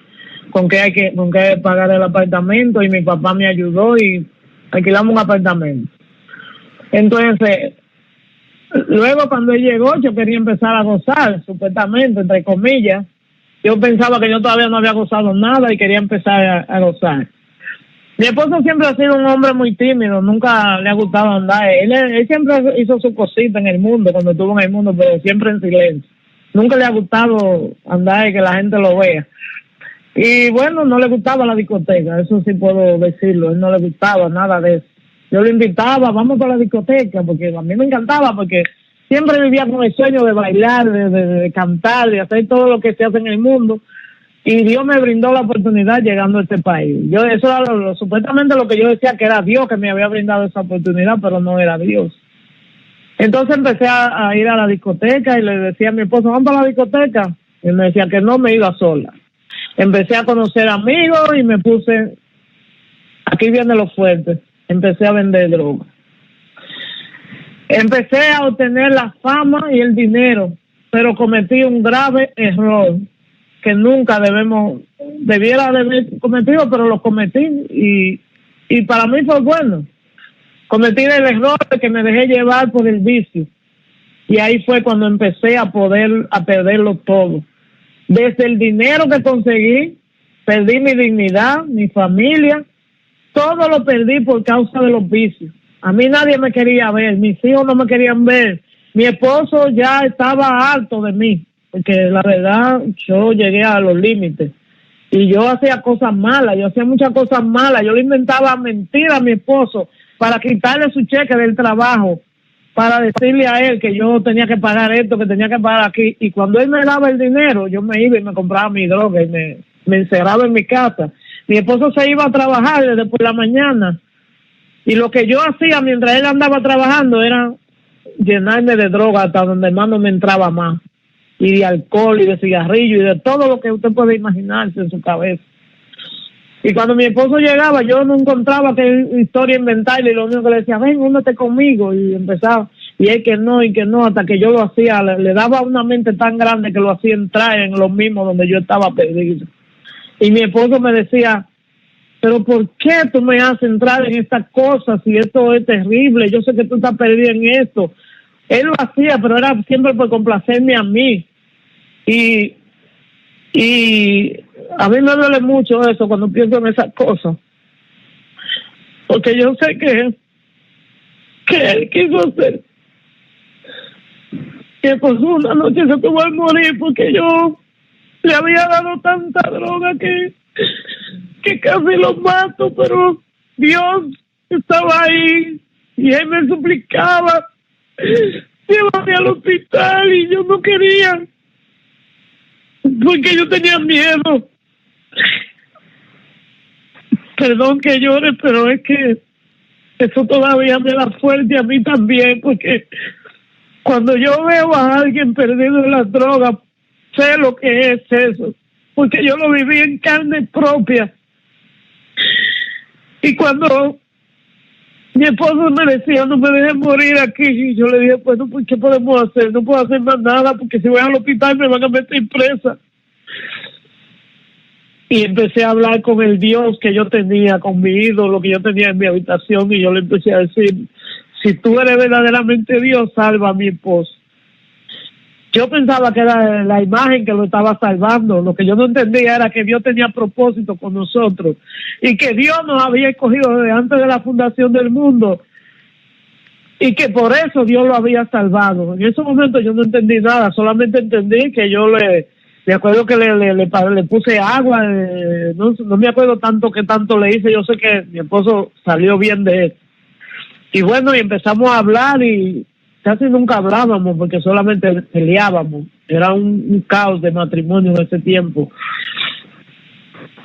con qué pagar el apartamento y mi papá me ayudó y alquilamos un apartamento. Entonces, luego cuando él llegó yo quería empezar a gozar, supuestamente, entre comillas. Yo pensaba que yo todavía no había gozado nada y quería empezar a gozar. Mi esposo siempre ha sido un hombre muy tímido, nunca le ha gustado andar. Él siempre hizo su cosita en el mundo, cuando estuvo en el mundo, pero siempre en silencio. Nunca le ha gustado andar y que la gente lo vea. Y bueno, no le gustaba la discoteca, eso sí puedo decirlo, él no le gustaba nada de eso. Yo le invitaba, vamos para la discoteca, porque a mí me encantaba, porque siempre vivía con el sueño de bailar, de cantar, de hacer todo lo que se hace en el mundo. Y Dios me brindó la oportunidad llegando a este país. Eso era supuestamente lo que yo decía que era Dios que me había brindado esa oportunidad, pero no era Dios. Entonces empecé a ir a la discoteca y le decía a mi esposo, vamos para la discoteca. Y él me decía que no, me iba sola. Empecé a conocer amigos y me puse, aquí viene lo fuerte, empecé a vender droga. Empecé a obtener la fama y el dinero, pero cometí un grave error que nunca debiera haber cometido, pero lo cometí y para mí fue bueno. Cometí el error de que me dejé llevar por el vicio y ahí fue cuando empecé a perderlo todo. Desde el dinero que conseguí, perdí mi dignidad, mi familia, todo lo perdí por causa de los vicios. A mí nadie me quería ver, mis hijos no me querían ver, mi esposo ya estaba harto de mí. Porque la verdad yo llegué a los límites y yo hacía cosas malas, yo hacía muchas cosas malas, yo le inventaba mentiras a mi esposo para quitarle su cheque del trabajo, para decirle a él que yo tenía que pagar esto, que tenía que pagar aquí, y cuando él me daba el dinero yo me iba y me compraba mi droga y me encerraba en mi casa. Mi esposo se iba a trabajar desde por la mañana y lo que yo hacía mientras él andaba trabajando era llenarme de droga hasta donde más no me entraba más. Y de alcohol y de cigarrillo y de todo lo que usted puede imaginarse en su cabeza. Y cuando mi esposo llegaba, yo no encontraba qué historia inventarle y lo único que le decía, ven, únete conmigo. Y empezaba, y él que no, hasta que yo lo hacía, le daba una mente tan grande que lo hacía entrar en lo mismo donde yo estaba perdido. Y mi esposo me decía, pero ¿por qué tú me haces entrar en estas cosas si esto es terrible? Yo sé que tú estás perdido en esto. Él lo hacía, pero era siempre por complacerme a mí. Y a mí me duele mucho eso cuando pienso en esas cosas, porque yo sé que él quiso hacer Mi esposo una noche se tuvo a morir porque yo le había dado tanta droga que casi lo mato, pero Dios estaba ahí y él me suplicaba, llévame al hospital, y yo no quería porque yo tenía miedo. Perdón que llore, pero es que eso todavía me da fuerte a mí también, porque cuando yo veo a alguien perdido en las drogas, sé lo que es eso, porque yo lo viví en carne propia. Y cuando mi esposo me decía, no me dejes morir aquí, y yo le dije, bueno, pues ¿qué podemos hacer? No puedo hacer más nada, porque si voy al hospital me van a meter presa. Y empecé a hablar con el Dios que yo tenía, con mi ídolo que yo tenía en mi habitación, y yo le empecé a decir, si tú eres verdaderamente Dios, salva a mi esposo. Yo pensaba que era la imagen que lo estaba salvando. Lo que yo no entendía era que Dios tenía propósito con nosotros y que Dios nos había escogido desde antes de la fundación del mundo y que por eso Dios lo había salvado. En ese momento yo no entendí nada, solamente entendí que yo me acuerdo que le puse agua, no me acuerdo tanto le hice. Yo sé que mi esposo salió bien de él. Y bueno, y empezamos a hablar y casi nunca hablábamos porque solamente peleábamos. Era un caos de matrimonio en ese tiempo.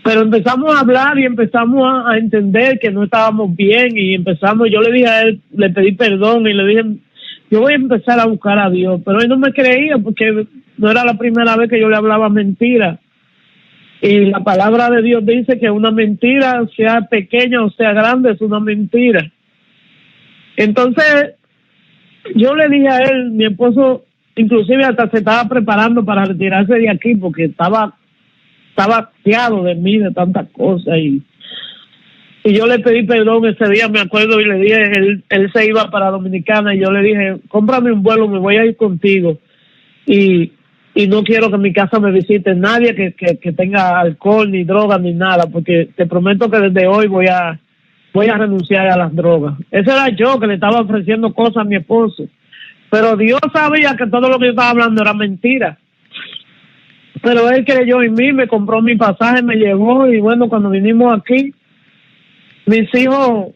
Pero empezamos a hablar y empezamos a entender que no estábamos bien y yo le dije a él, le pedí perdón y le dije, yo voy a empezar a buscar a Dios. Pero él no me creía porque no era la primera vez que yo le hablaba mentira. Y la palabra de Dios dice que una mentira, sea pequeña o sea grande, es una mentira. Entonces, yo le dije a él, mi esposo, inclusive hasta se estaba preparando para retirarse de aquí porque estaba hastiado de mí, de tantas cosas. Y yo le pedí perdón ese día, me acuerdo, y le dije, él se iba para Dominicana, y yo le dije, cómprame un vuelo, me voy a ir contigo. Y no quiero que en mi casa me visite nadie que tenga alcohol, ni droga, ni nada, porque te prometo que desde hoy voy a renunciar a las drogas. Ese era yo que le estaba ofreciendo cosas a mi esposo. Pero Dios sabía que todo lo que yo estaba hablando era mentira. Pero él creyó en mí, me compró mi pasaje, me llevó, y bueno, cuando vinimos aquí, mis hijos,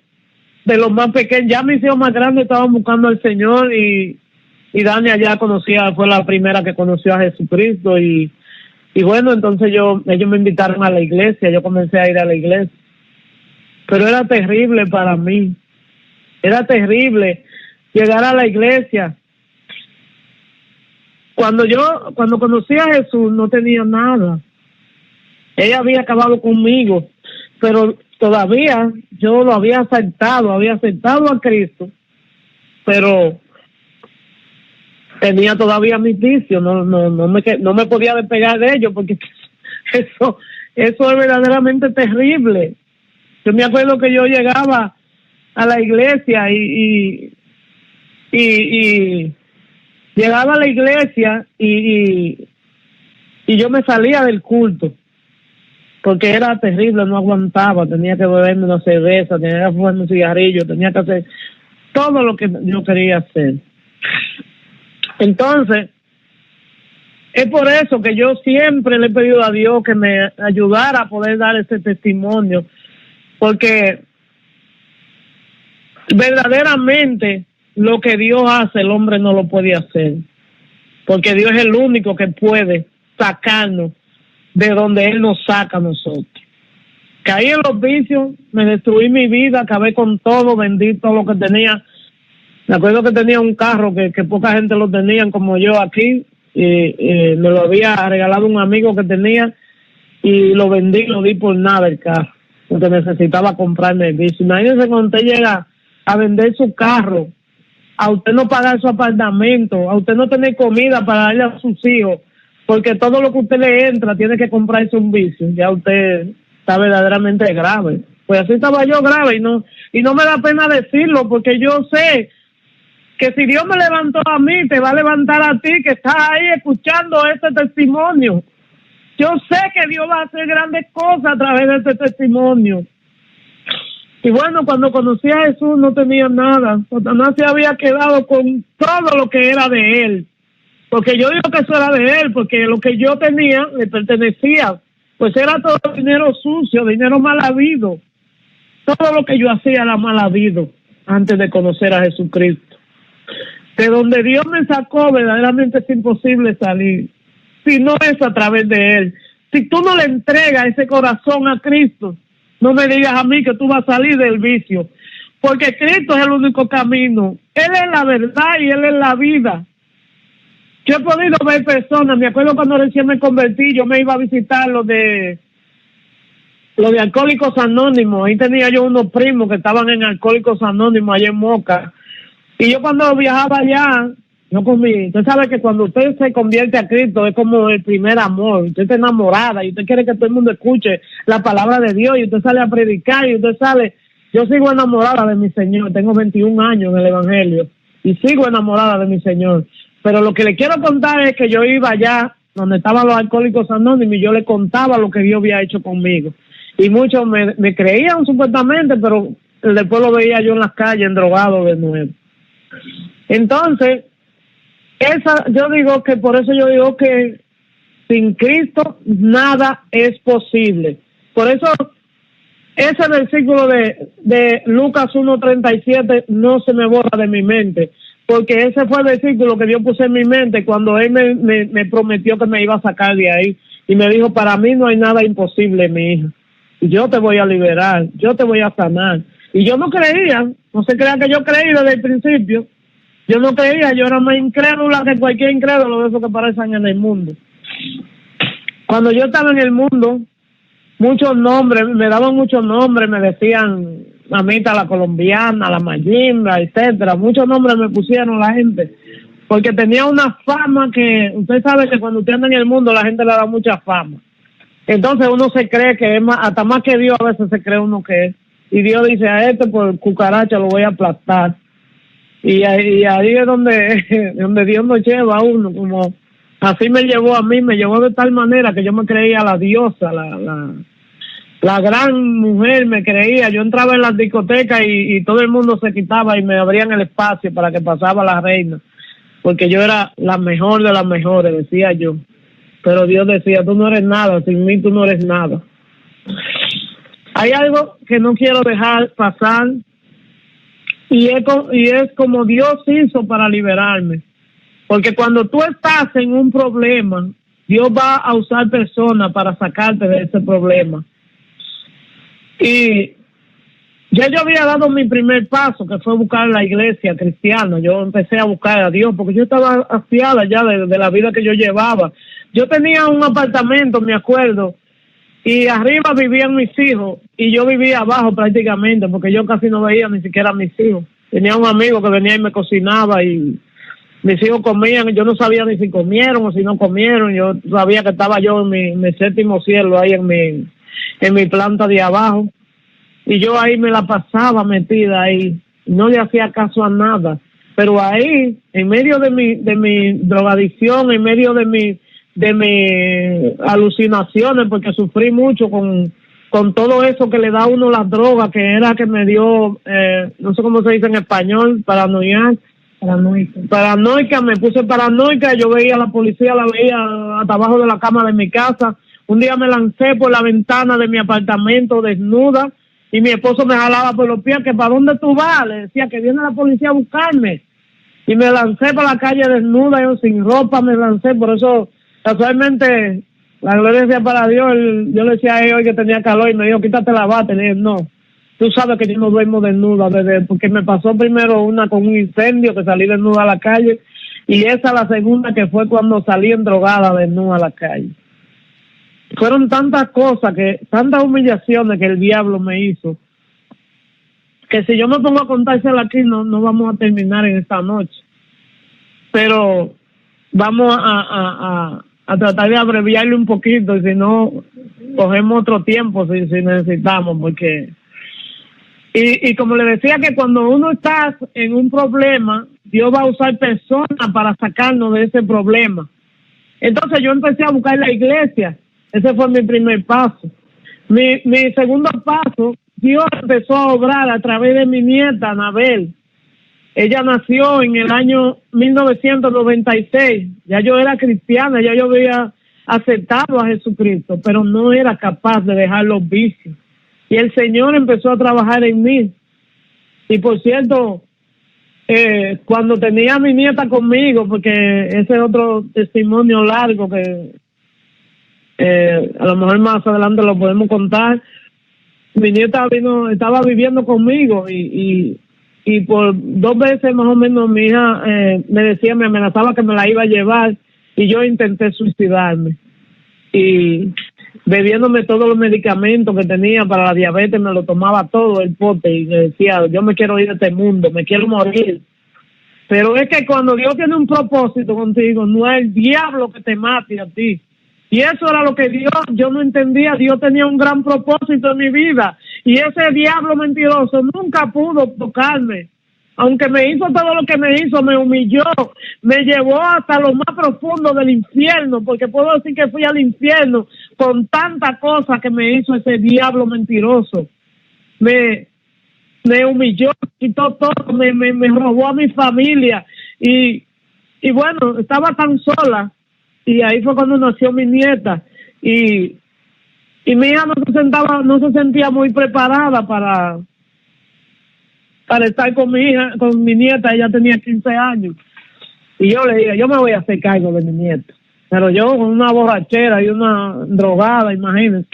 de los más pequeños, ya mis hijos más grandes estaban buscando al Señor, y Dania ya fue la primera que conoció a Jesucristo, y bueno, entonces ellos me invitaron a la iglesia, yo comencé a ir a la iglesia. Pero era terrible para mí. Era terrible llegar a la iglesia. Cuando conocí a Jesús no tenía nada. Ella había acabado conmigo, pero todavía yo lo había aceptado a Cristo, pero tenía todavía mis vicios, no me podía despegar de ellos, porque eso es verdaderamente terrible. Yo me acuerdo que yo llegaba a la iglesia y llegaba a la iglesia y yo me salía del culto porque era terrible, no aguantaba, tenía que beberme una cerveza, tenía que fumarme un cigarrillo, tenía que hacer todo lo que yo quería hacer. Entonces, es por eso que yo siempre le he pedido a Dios que me ayudara a poder dar ese testimonio, porque verdaderamente lo que Dios hace, el hombre no lo puede hacer, porque Dios es el único que puede sacarnos de donde Él nos saca a nosotros. Caí en los vicios, me destruí mi vida, acabé con todo, vendí todo lo que tenía. Me acuerdo que tenía un carro que poca gente lo tenían como yo aquí, y me lo había regalado un amigo que tenía, y lo vendí, lo di por nada el carro, porque necesitaba comprarme el vicio. Imagínense cuando usted llega a vender su carro, a usted no pagar su apartamento, a usted no tener comida para darle a sus hijos, porque todo lo que usted le entra tiene que comprarse un vicio. Ya usted está verdaderamente grave. Pues así estaba yo grave, y no me da pena decirlo, porque yo sé que si Dios me levantó a mí, te va a levantar a ti que estás ahí escuchando este testimonio. Yo sé que Dios va a hacer grandes cosas a través de este testimonio. Y bueno, cuando conocí a Jesús no tenía nada. Satanás se había quedado con todo lo que era de él. porque yo digo que eso era de él, porque lo que yo tenía le pertenecía, pues era todo dinero sucio, dinero mal habido. Todo lo que yo hacía era mal habido antes de conocer a Jesucristo. De donde Dios me sacó, verdaderamente es imposible salir, si no es a través de Él. Si tú no le entregas ese corazón a Cristo, no me digas a mí que tú vas a salir del vicio, porque Cristo es el único camino. Él es la verdad y Él es la vida. Yo he podido ver personas, me acuerdo cuando recién me convertí, yo me iba a visitar lo de Alcohólicos Anónimos. Ahí tenía yo unos primos que estaban en Alcohólicos Anónimos allá en Moca. Y yo cuando viajaba allá, yo comí. Usted sabe que cuando usted se convierte a Cristo es como el primer amor. Usted está enamorada y usted quiere que todo el mundo escuche la palabra de Dios y usted sale a predicar y usted sale. Yo sigo enamorada de mi Señor. Tengo 21 años en el Evangelio y sigo enamorada de mi Señor. Pero lo que le quiero contar es que yo iba allá donde estaban los Alcohólicos Anónimos y yo le contaba lo que Dios había hecho conmigo. Y muchos me creían supuestamente, pero después lo veía yo en las calles, drogado de nuevo. Entonces, yo digo que por eso yo digo que sin Cristo nada es posible. Por eso ese versículo de Lucas 1:37 no se me borra de mi mente, porque ese fue el versículo que Dios puso en mi mente cuando Él me prometió que me iba a sacar de ahí. Y me dijo, para mí no hay nada imposible, mi hija. Y yo te voy a liberar, yo te voy a sanar. Y yo no creía, no se crean que yo creí desde el principio. Yo no creía, yo era más incrédula que cualquier incrédulo de esos que aparecen en el mundo. Cuando yo estaba en el mundo, muchos nombres, me daban muchos nombres, me decían Mamita la colombiana, la mayimba, etcétera. Muchos nombres me pusieron la gente, porque tenía una fama que, usted sabe que cuando usted anda en el mundo la gente le da mucha fama. Entonces uno se cree que es más, hasta más que Dios a veces se cree uno que es. Y Dios dice, a este por cucaracha lo voy a aplastar. Y ahí es donde Dios nos lleva a uno, como así me llevó a mí, me llevó de tal manera que yo me creía la diosa, la gran mujer me creía. Yo entraba en las discotecas y todo el mundo se quitaba y me abrían el espacio para que pasaba la reina, porque yo era la mejor de las mejores, decía yo. Pero Dios decía, tú no eres nada, sin mí tú no eres nada. Hay algo que no quiero dejar pasar, y es como Dios hizo para liberarme. Porque cuando tú estás en un problema, Dios va a usar personas para sacarte de ese problema. Y ya yo había dado mi primer paso, que fue buscar la iglesia cristiana. Yo empecé a buscar a Dios, porque yo estaba hastiada ya de la vida que yo llevaba. Yo tenía un apartamento, me acuerdo, y arriba vivían mis hijos, y yo vivía abajo prácticamente, porque yo casi no veía ni siquiera a mis hijos. Tenía un amigo que venía y me cocinaba, y mis hijos comían, y yo no sabía ni si comieron o si no comieron. Yo sabía que estaba yo en mi séptimo cielo, ahí en mi planta de abajo, y yo ahí me la pasaba metida ahí, no le hacía caso a nada. Pero ahí, en medio de mi drogadicción, en medio de mis alucinaciones, porque sufrí mucho con todo eso que le da a uno las drogas, que era que me dio, no sé cómo se dice en español, paranoica, me puse paranoica. Yo veía a la policía, la veía hasta abajo de la cama de mi casa. Un día me lancé por la ventana de mi apartamento desnuda, y mi esposo me jalaba por los pies, que ¿para dónde tú vas? Le decía que viene la policía a buscarme. Y me lancé para la calle desnuda, yo sin ropa me lancé. Por eso, casualmente, la gloria sea para Dios. Yo le decía a él hoy que tenía calor y me dijo, quítate la bata. Y le dije, no, tú sabes que yo no duermo desnuda, porque me pasó primero una con un incendio, que salí desnuda a la calle, y esa la segunda, que fue cuando salí drogada desnuda a la calle. Fueron tantas cosas, tantas humillaciones que el diablo me hizo, que si yo me pongo a contársela aquí no vamos a terminar en esta noche. Pero vamos a tratar de abreviarlo un poquito, y si no, cogemos otro tiempo si necesitamos, porque... Y como le decía, que cuando uno está en un problema, Dios va a usar personas para sacarnos de ese problema. Entonces yo empecé a buscar la iglesia. Ese fue mi primer paso. Mi segundo paso, Dios empezó a obrar a través de mi nieta, Anabel. Ella nació en el año 1996. Ya yo era cristiana, ya yo había aceptado a Jesucristo, pero no era capaz de dejar los vicios. Y el Señor empezó a trabajar en mí. Y por cierto, cuando tenía a mi nieta conmigo, porque ese es otro testimonio largo que a lo mejor más adelante lo podemos contar. Mi nieta estaba viviendo conmigo y por 2 veces más o menos mi hija me amenazaba que me la iba a llevar, y yo intenté suicidarme. Y bebiéndome todos los medicamentos que tenía para la diabetes, me lo tomaba todo el pote y me decía, yo me quiero ir de este mundo, me quiero morir. Pero es que cuando Dios tiene un propósito contigo, no es el diablo que te mate a ti. Y eso era lo que yo no entendía. Dios tenía un gran propósito en mi vida, y ese diablo mentiroso nunca pudo tocarme. Aunque me hizo todo lo que me hizo, me humilló, me llevó hasta lo más profundo del infierno, porque puedo decir que fui al infierno con tanta cosa que me hizo ese diablo mentiroso. Me humilló, quitó todo, me robó a mi familia, y bueno, estaba tan sola. Y ahí fue cuando nació mi nieta, y mi hija no se sentía muy preparada para estar con mi nieta. Ella tenía 15 años, y yo le dije, yo me voy a hacer cargo de mi nieta, pero yo con una borrachera y una drogada, imagínense.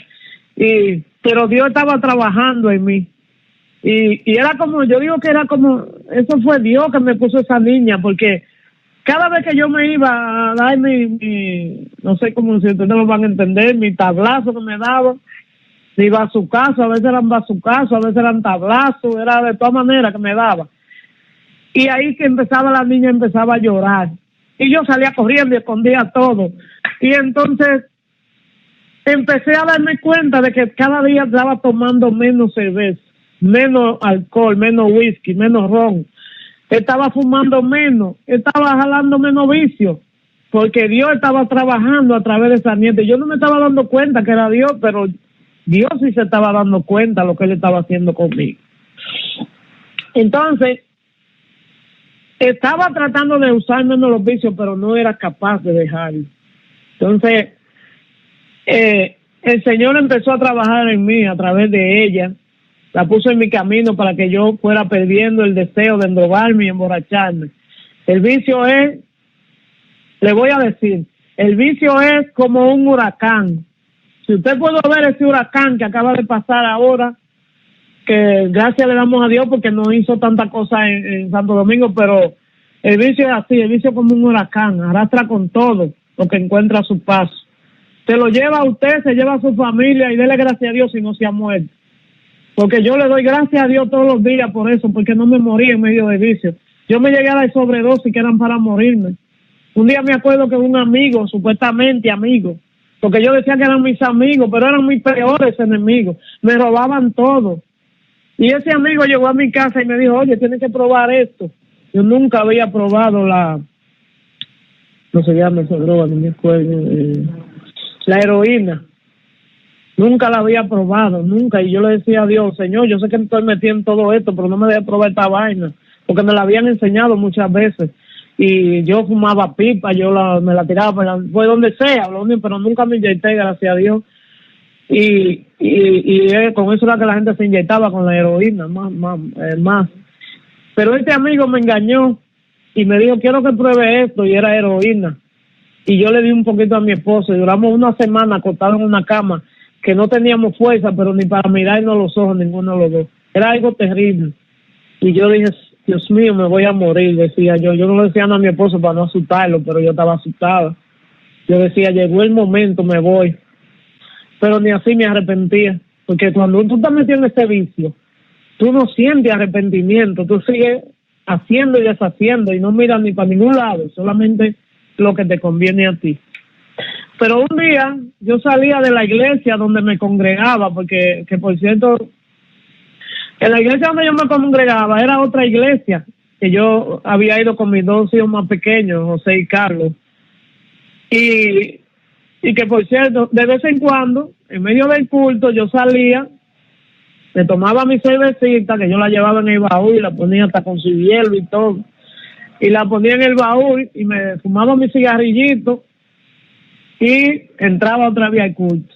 Pero Dios estaba trabajando en mí, y era como, yo digo que era como, eso fue Dios que me puso esa niña, porque cada vez que yo me iba a dar no sé cómo, si ustedes lo van a entender, mi tablazo que me daba, mi bazucazo, a veces eran bazucazos, a veces eran tablazos, era de todas maneras que me daba. Y ahí que la niña empezaba a llorar, y yo salía corriendo y escondía todo. Y entonces empecé a darme cuenta de que cada día estaba tomando menos cerveza, menos alcohol, menos whisky, menos ron. Estaba fumando menos, estaba jalando menos vicio, porque Dios estaba trabajando a través de esa nieta. Yo no me estaba dando cuenta que era Dios, pero Dios sí se estaba dando cuenta de lo que Él estaba haciendo conmigo. Entonces, estaba tratando de usar menos los vicios, pero no era capaz de dejarlo. Entonces, el Señor empezó a trabajar en mí a través de ella. La puso en mi camino para que yo fuera perdiendo el deseo de endrogarme y emborracharme. El vicio es, le voy a decir, el vicio es como un huracán. Si usted puede ver ese huracán que acaba de pasar ahora, que gracias le damos a Dios porque no hizo tanta cosa en Santo Domingo, pero el vicio es así, el vicio es como un huracán, arrastra con todo lo que encuentra a su paso. Se lo lleva a usted, se lleva a su familia, y dele gracias a Dios si no se ha muerto. Porque yo le doy gracias a Dios todos los días por eso, porque no me morí en medio de vicios. Yo me llegué a dar sobredosis que eran para morirme. Un día me acuerdo que un amigo, supuestamente amigo, porque yo decía que eran mis amigos, pero eran mis peores enemigos, me robaban todo. Y ese amigo llegó a mi casa y me dijo, oye, tienes que probar esto. Yo nunca había probado no se llama esa droga, no me acuerdo, la heroína. Nunca la había probado, nunca. Y yo le decía a Dios, Señor, yo sé que me estoy metiendo en todo esto, pero no me dejes probar esta vaina, porque me la habían enseñado muchas veces. Y yo fumaba pipa, me la tiraba por donde sea, pero nunca me inyecté, gracias a Dios. Y con eso era que la gente se inyectaba, con la heroína, más. Pero este amigo me engañó y me dijo, quiero que pruebe esto, y era heroína. Y yo le di un poquito a mi esposo, y duramos una semana acostados en una cama, que no teníamos fuerza, pero ni para mirarnos los ojos, ninguno de los dos. Era algo terrible. Y yo dije, Dios mío, me voy a morir, decía yo. Yo no le decía nada a mi esposo para no asustarlo, pero yo estaba asustada. Yo decía, llegó el momento, me voy. Pero ni así me arrepentía, porque cuando tú estás metido en ese vicio, tú no sientes arrepentimiento, tú sigues haciendo y deshaciendo y no miras ni para ningún lado, solamente lo que te conviene a ti. Pero un día yo salía de la iglesia donde me congregaba, porque por cierto, en la iglesia donde yo me congregaba era otra iglesia, que yo había ido con mis 2 hijos más pequeños, José y Carlos, y que por cierto, de vez en cuando, en medio del culto, yo salía me tomaba mi cervecita, que yo la llevaba en el baúl y la ponía hasta con su hielo y todo, y la ponía en el baúl y me fumaba mi cigarrillito y entraba otra vez al culto.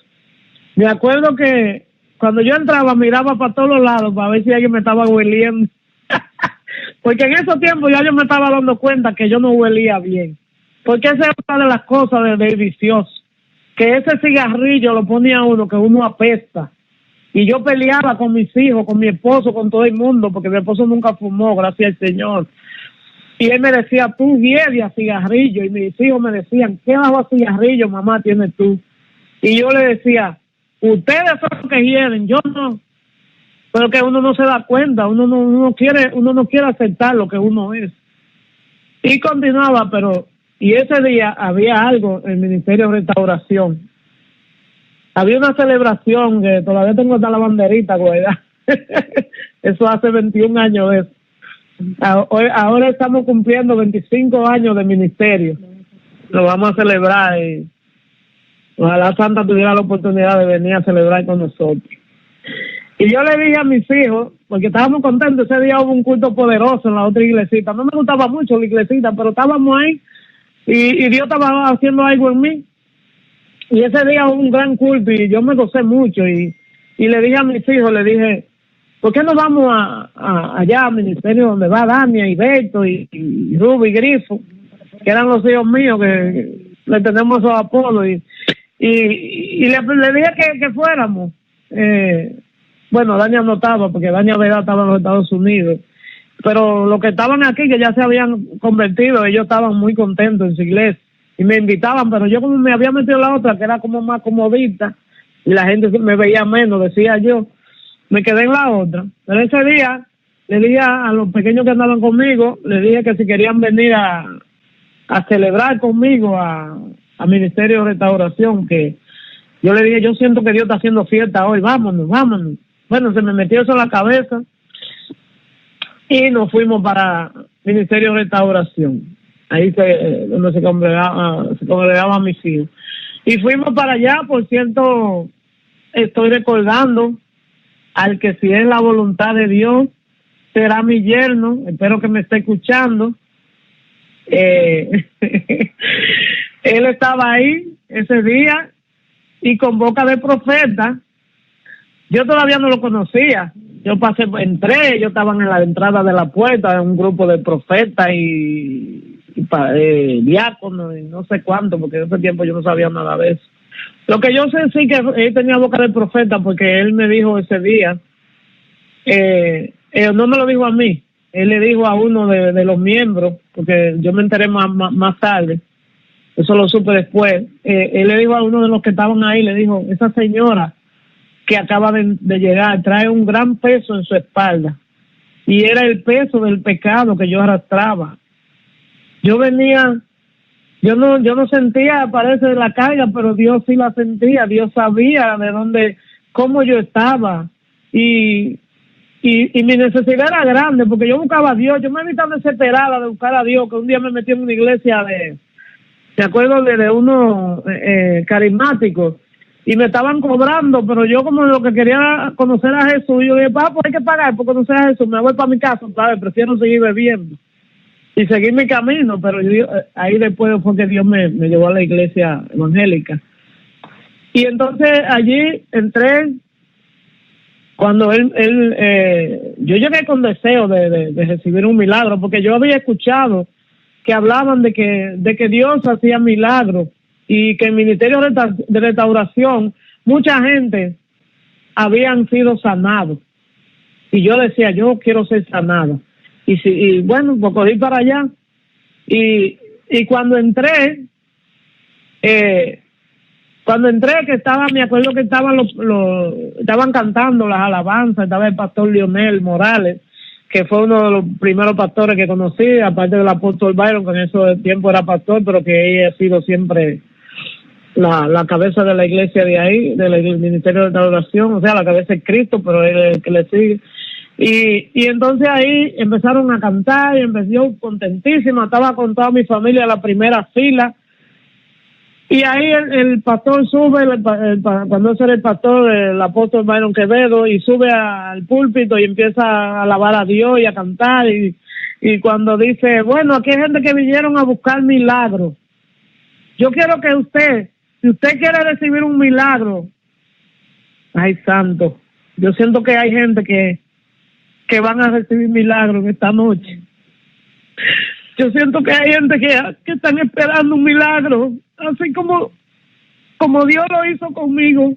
Me acuerdo que cuando yo entraba miraba para todos los lados para ver si alguien me estaba hueliendo. Porque en esos tiempos ya yo me estaba dando cuenta que yo no huelía bien. Porque esa es una de las cosas del vicioso. Que ese cigarrillo lo ponía uno, que uno apesta. Y yo peleaba con mis hijos, con mi esposo, con todo el mundo, porque mi esposo nunca fumó, gracias al Señor. Y él me decía, tú hieres a cigarrillo. Y mis hijos me decían, ¿qué bajo a cigarrillo, mamá, tienes tú? Y yo le decía, ustedes son los que hieren, yo no. Pero que uno no se da cuenta, uno no quiere aceptar lo que uno es. Y continuaba, y ese día había algo en el Ministerio de Restauración. Había una celebración que todavía tengo hasta la banderita, ¿verdad? Eso hace 21 años de eso. Ahora estamos cumpliendo 25 años de ministerio. Lo vamos a celebrar y ojalá Santa tuviera la oportunidad de venir a celebrar con nosotros. Y yo le dije a mis hijos, porque estábamos contentos, ese día hubo un culto poderoso en la otra iglesita. No me gustaba mucho la iglesita, pero estábamos ahí y Dios estaba haciendo algo en mí. Y ese día hubo un gran culto y yo me gocé mucho y le dije a mis hijos, le dije, ¿por qué no vamos allá al ministerio donde va Dania y Beto y Ruby y Grifo, que eran los hijos míos que le tenemos esos apodos? Y le dije que fuéramos. Bueno, Dania no estaba, porque Dania Veda estaba en los Estados Unidos. Pero los que estaban aquí, que ya se habían convertido, ellos estaban muy contentos en su iglesia. Y me invitaban, pero yo como me había metido en la otra, que era como más comodita, y la gente me veía menos, decía yo, me quedé en la otra. Pero ese día, le dije a los pequeños que andaban conmigo, le dije que si querían venir a celebrar conmigo a Ministerio de Restauración, que yo le dije, yo siento que Dios está haciendo fiesta hoy, vámonos. Bueno, se me metió eso en la cabeza y nos fuimos para Ministerio de Restauración. Ahí donde se congregaban mis hijos. Y fuimos para allá, por cierto, estoy recordando al que si es la voluntad de Dios, será mi yerno, espero que me esté escuchando. Él estaba ahí ese día y con boca de profeta. Yo todavía no lo conocía. Yo entré, yo estaba en la entrada de la puerta de un grupo de profetas y diáconos y no sé cuánto, porque en ese tiempo yo no sabía nada de eso. Lo que yo sé sí que él tenía boca de profeta, porque él me dijo ese día, no me lo dijo a mí, él le dijo a uno de los miembros, porque yo me enteré más tarde, eso lo supe después. Él le dijo a uno de los que estaban ahí, le dijo, esa señora que acaba de llegar trae un gran peso en su espalda, y era el peso del pecado que yo arrastraba. Yo no sentía, parece, la carga, pero Dios sí la sentía. Dios sabía cómo yo estaba. Y mi necesidad era grande, porque yo buscaba a Dios. Yo me vi tan desesperada de buscar a Dios, que un día me metí en una iglesia me acuerdo de unos carismáticos, y me estaban cobrando, pero yo como lo que quería conocer a Jesús, yo dije, pues hay que pagar por conocer a Jesús, me voy para mi casa, ¿sabes? Prefiero seguir bebiendo y seguir mi camino, pero ahí después fue que Dios me llevó a la iglesia evangélica. Y entonces allí entré, cuando yo llegué con deseo de recibir un milagro, porque yo había escuchado que hablaban de que Dios hacía milagros, y que en el Ministerio de Restauración mucha gente habían sido sanados. Y yo decía, yo quiero ser sanado. Y bueno, pues cogí para allá. Y cuando entré, que me acuerdo que estaban cantando las alabanzas, estaba el pastor Leonel Morales, que fue uno de los primeros pastores que conocí, aparte del apóstol Byron, que en ese tiempo era pastor, pero que ella ha sido siempre la cabeza de la iglesia de ahí, del Ministerio de Restauración, o sea, la cabeza es Cristo, pero él es el que le sigue. Y entonces ahí empezaron a cantar, y empecé yo contentísima, estaba con toda mi familia en la primera fila, Y ahí el pastor sube, cuando era el pastor, el apóstol Byron Quevedo, y sube al púlpito y empieza a alabar a Dios y a cantar. Y cuando dice, bueno, aquí hay gente que vinieron a buscar milagros. Yo quiero que usted, si usted quiere recibir un milagro, ay santo, yo siento que hay gente que van a recibir milagros en esta noche. Yo siento que hay gente que están esperando un milagro, así como Dios lo hizo conmigo.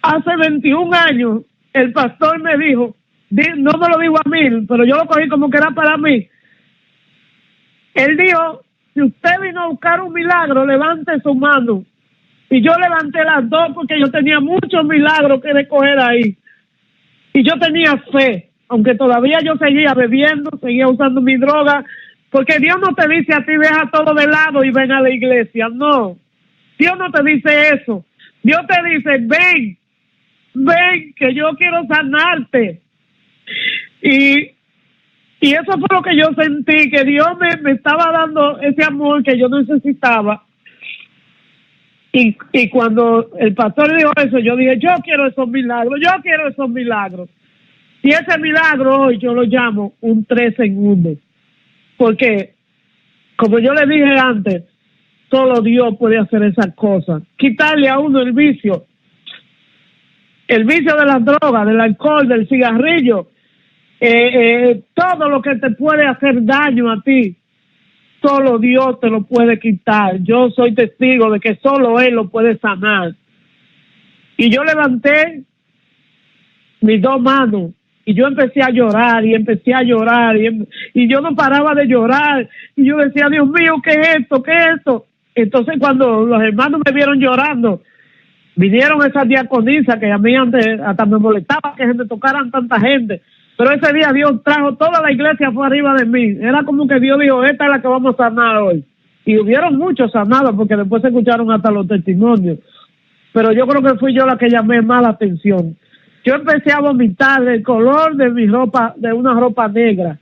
Hace 21 años, el pastor me dijo, no me lo dijo a mí, pero yo lo cogí como que era para mí. Él dijo, si usted vino a buscar un milagro, levante su mano. Y yo levanté las dos porque yo tenía muchos milagros que recoger ahí. Y yo tenía fe, aunque todavía yo seguía bebiendo, seguía usando mi droga, porque Dios no te dice a ti, deja todo de lado y ven a la iglesia. No, Dios no te dice eso. Dios te dice, ven, que yo quiero sanarte. Y eso fue lo que yo sentí, que Dios me estaba dando ese amor que yo necesitaba. Y cuando el pastor dijo eso, yo dije, yo quiero esos milagros. Y ese milagro hoy yo lo llamo un 3 en 1. Porque, como yo le dije antes, solo Dios puede hacer esas cosas. Quitarle a uno el vicio de las drogas, del alcohol, del cigarrillo, todo lo que te puede hacer daño a ti. Solo Dios te lo puede quitar. Yo soy testigo de que solo Él lo puede sanar. Y yo levanté mis dos manos y yo empecé a llorar y yo no paraba de llorar y yo decía, Dios mío, ¿qué es esto? Entonces cuando los hermanos me vieron llorando, vinieron esas diaconisas que a mí antes hasta me molestaba que se me tocaran tanta gente. Pero ese día Dios trajo toda la iglesia fue arriba de mí. Era como que Dios dijo, esta es la que vamos a sanar hoy. Y hubieron muchos sanados porque después se escucharon hasta los testimonios. Pero yo creo que fui yo la que llamé más la atención. Yo empecé a vomitar del color de mi ropa, de una ropa negra.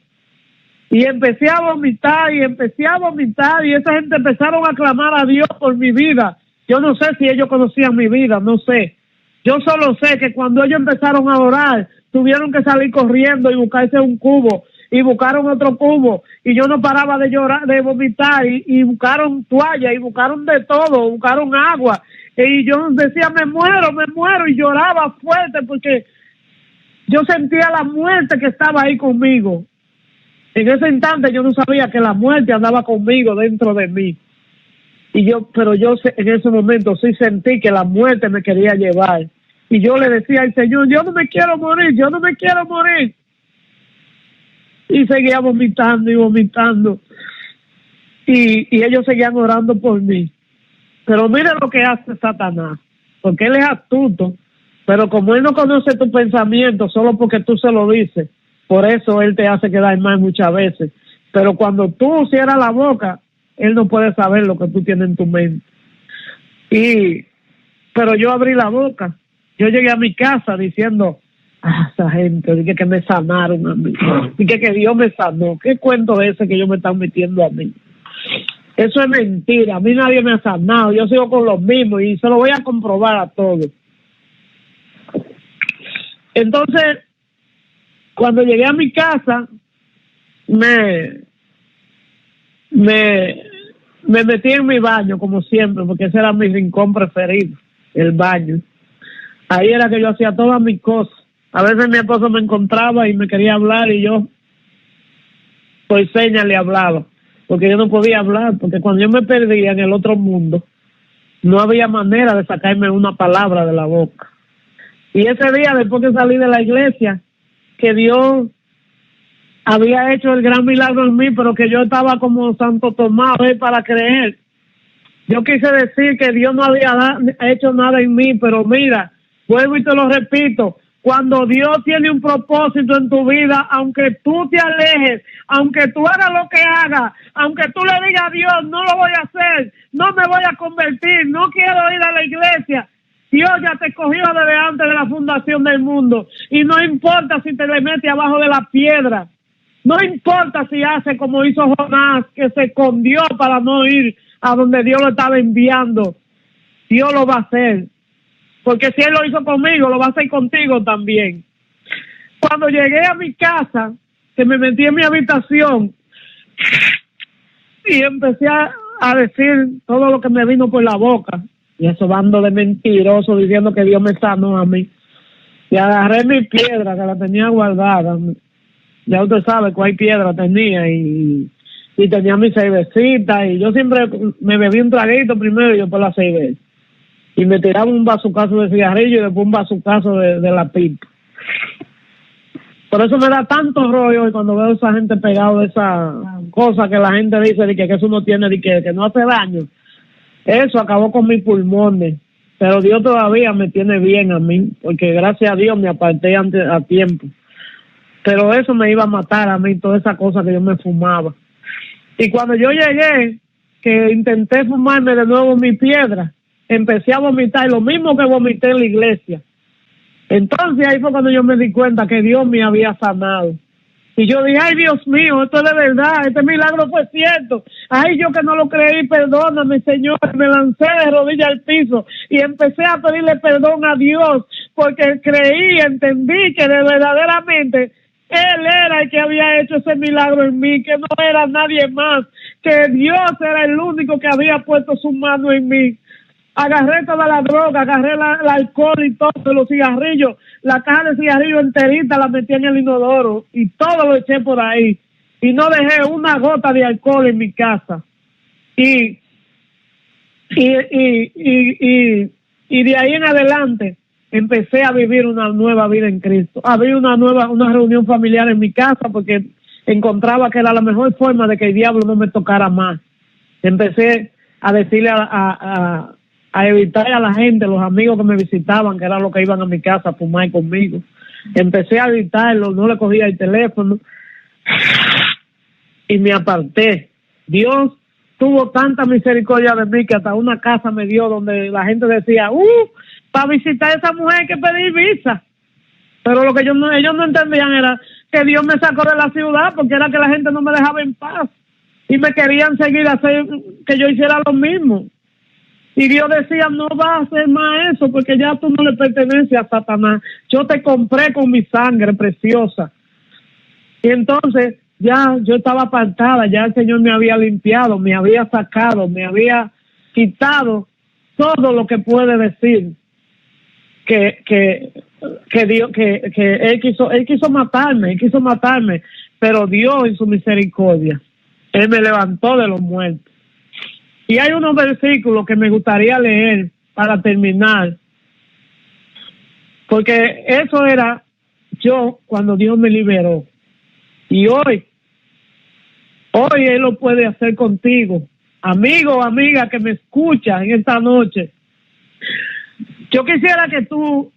Y empecé a vomitar y esa gente empezaron a clamar a Dios por mi vida. Yo no sé si ellos conocían mi vida, no sé. Yo solo sé que cuando ellos empezaron a orar, tuvieron que salir corriendo y buscarse un cubo, y buscaron otro cubo, y yo no paraba de llorar, de vomitar, y buscaron toalla, y buscaron de todo, buscaron agua, y yo decía, me muero, y lloraba fuerte, porque yo sentía la muerte que estaba ahí conmigo. En ese instante yo no sabía que la muerte andaba conmigo dentro de mí, pero yo en ese momento sí sentí que la muerte me quería llevar. Y yo le decía al Señor, yo no me quiero morir. Y seguía vomitando. Y ellos seguían orando por mí. Pero mira lo que hace Satanás. Porque él es astuto. Pero como él no conoce tu pensamiento, solo porque tú se lo dices, por eso él te hace quedar mal muchas veces. Pero cuando tú cierras la boca, él no puede saber lo que tú tienes en tu mente. Pero yo abrí la boca. Yo llegué a mi casa diciendo, esa gente, dije que me sanaron a mí, dije que Dios me sanó. ¿Qué cuento es ese que ellos me están metiendo a mí? Eso es mentira, a mí nadie me ha sanado, yo sigo con los mismos y se lo voy a comprobar a todos. Entonces, cuando llegué a mi casa, me metí en mi baño, como siempre, porque ese era mi rincón preferido, el baño. Ahí era que yo hacía todas mis cosas. A veces mi esposo me encontraba y me quería hablar y yo por señas le hablaba, porque yo no podía hablar, porque cuando yo me perdía en el otro mundo, no había manera de sacarme una palabra de la boca. Y ese día, después que salí de la iglesia, que Dios había hecho el gran milagro en mí, pero que yo estaba como Santo Tomás para creer. Yo quise decir que Dios no había hecho nada en mí, pero mira, vuelvo y te lo repito, cuando Dios tiene un propósito en tu vida, aunque tú te alejes, aunque tú hagas lo que hagas, aunque tú le digas a Dios, no lo voy a hacer, no me voy a convertir, no quiero ir a la iglesia, Dios ya te cogió desde antes de la fundación del mundo, y no importa si te le metes abajo de la piedra, no importa si hace como hizo Jonás, que se escondió para no ir a donde Dios lo estaba enviando, Dios lo va a hacer. Porque si Él lo hizo conmigo, lo va a hacer contigo también. Cuando llegué a mi casa, que me metí en mi habitación y empecé a decir todo lo que me vino por la boca, y eso bando de mentiroso diciendo que Dios me sanó a mí, y agarré mi piedra que la tenía guardada, ya usted sabe cuál piedra tenía, y tenía mi cervecita, y yo siempre me bebí un traguito primero y después la cerveza, y me tiraba un bazucazo de cigarrillo y después un bazucazo de la pipa. Por eso me da tanto rollo cuando veo a esa gente pegado de esa cosa que la gente dice de que eso no tiene, de que no hace daño. Eso acabó con mis pulmones, pero Dios todavía me tiene bien a mí, porque gracias a Dios me aparté a tiempo. Pero eso me iba a matar a mí, toda esa cosa que yo me fumaba. Y cuando yo llegué, que intenté fumarme de nuevo mi piedra, empecé a vomitar, lo mismo que vomité en la iglesia. Entonces ahí fue cuando yo me di cuenta que Dios me había sanado. Y yo dije, ay Dios mío, esto es de verdad, este milagro fue cierto. Ay, yo que no lo creí, perdóname Señor. Me lancé de rodillas al piso y empecé a pedirle perdón a Dios, porque creí, entendí que verdaderamente Él era el que había hecho ese milagro en mí, que no era nadie más, que Dios era el único que había puesto su mano en mí. Agarré toda la droga, agarré el alcohol y todo, los cigarrillos, la caja de cigarrillos enterita la metí en el inodoro y todo lo eché por ahí. Y no dejé una gota de alcohol en mi casa. Y de ahí en adelante empecé a vivir una nueva vida en Cristo. Había una reunión familiar en mi casa porque encontraba que era la mejor forma de que el diablo no me tocara más. Empecé a decirle a evitar a la gente, los amigos que me visitaban, que eran los que iban a mi casa a fumar conmigo. Empecé a evitarlo, no le cogía el teléfono y me aparté. Dios tuvo tanta misericordia de mí que hasta una casa me dio donde la gente decía, para visitar a esa mujer hay que pedir visa. Pero lo que ellos no entendían era que Dios me sacó de la ciudad porque era que la gente no me dejaba en paz y me querían seguir hacer que yo hiciera lo mismo. Y Dios decía, no vas a hacer más eso porque ya tú no le perteneces a Satanás. Yo te compré con mi sangre preciosa. Y entonces ya yo estaba apartada, ya el Señor me había limpiado, me había sacado, me había quitado todo lo que puede decir que Dios, que él quiso matarme, pero Dios en su misericordia, Él me levantó de los muertos. Y hay unos versículos que me gustaría leer para terminar, porque eso era yo cuando Dios me liberó. Y hoy Él lo puede hacer contigo, amigo o amiga que me escucha en esta noche. Yo quisiera que tú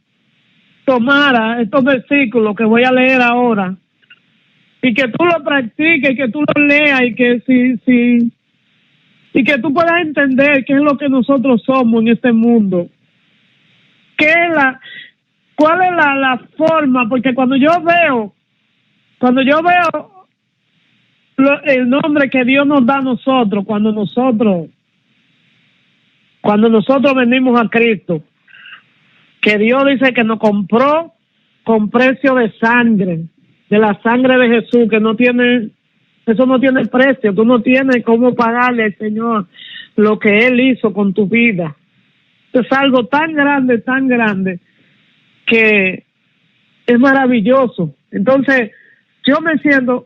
tomaras estos versículos que voy a leer ahora y que tú lo practiques, que tú lo leas y que y que tú puedas entender qué es lo que nosotros somos en este mundo. ¿Cuál es la forma? Porque cuando yo veo el nombre que Dios nos da a nosotros, cuando nosotros venimos a Cristo, que Dios dice que nos compró con precio de sangre, de la sangre de Jesús, que eso no tiene precio, tú no tienes cómo pagarle al Señor lo que Él hizo con tu vida. Es algo tan grande, que es maravilloso. Entonces, yo me siento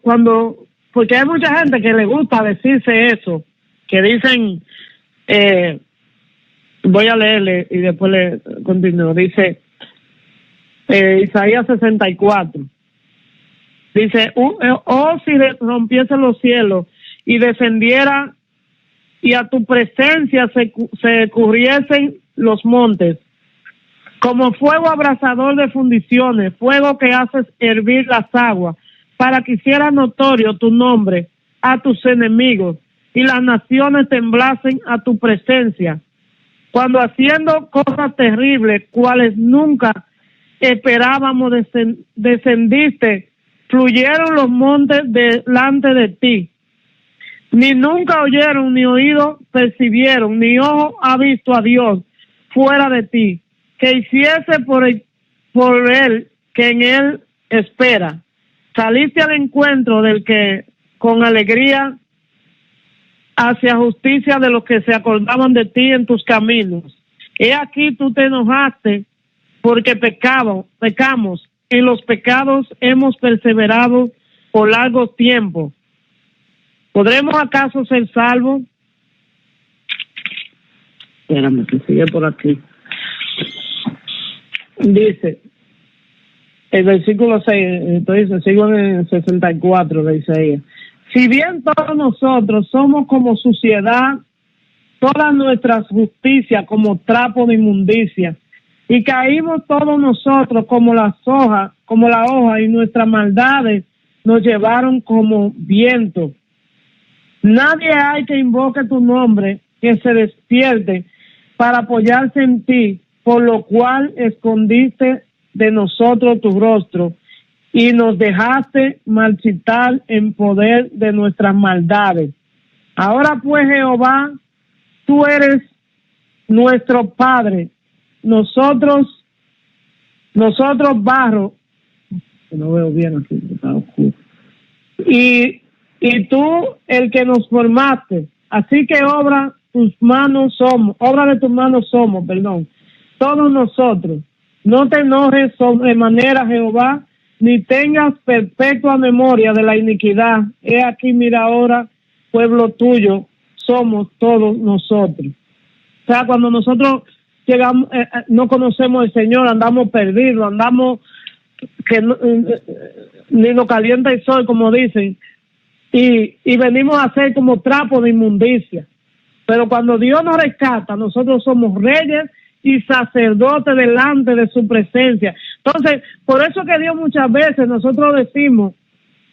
porque hay mucha gente que le gusta decirse eso, que dicen, voy a leerle y después le continúo, dice Isaías 64. Dice, si rompiesen los cielos y descendiera y a tu presencia se cubriesen los montes, como fuego abrasador de fundiciones, fuego que haces hervir las aguas, para que hiciera notorio tu nombre a tus enemigos y las naciones temblasen a tu presencia, cuando haciendo cosas terribles, cuales nunca esperábamos, descendiste, fluyeron los montes delante de ti. ni nunca oyeron, ni oído percibieron, ni ojo ha visto a Dios fuera de ti, que hiciese por él que en él espera. Saliste al encuentro del que con alegría hacia justicia de los que se acordaban de ti en tus caminos. He aquí tú te enojaste porque pecamos, en los pecados hemos perseverado por largo tiempo. ¿Podremos acaso ser salvos? Espérame, que sigue por aquí. Dice, el versículo 6, entonces sigo en el 64 de Isaías. Si bien todos nosotros somos como suciedad, todas nuestras justicias como trapo de inmundicia, y caímos todos nosotros como la hoja, y nuestras maldades nos llevaron como viento. Nadie hay que invoque tu nombre, que se despierte para apoyarse en ti, por lo cual escondiste de nosotros tu rostro y nos dejaste marchitar en poder de nuestras maldades. Ahora pues, Jehová, tú eres nuestro Padre, nosotros barro, no veo bien aquí, está oscuro, y tú el que nos formaste, así que obra de tus manos somos, todos nosotros. No te enojes sobremanera, Jehová, ni tengas perpetua memoria de la iniquidad. He aquí, mira ahora, pueblo tuyo, somos todos nosotros. O sea, cuando nosotros llegamos, no conocemos al Señor, andamos perdidos, andamos que ni nos calienta el sol, como dicen, y venimos a ser como trapo de inmundicia. Pero cuando Dios nos rescata, nosotros somos reyes y sacerdotes delante de su presencia. Entonces, por eso que Dios muchas veces nosotros decimos,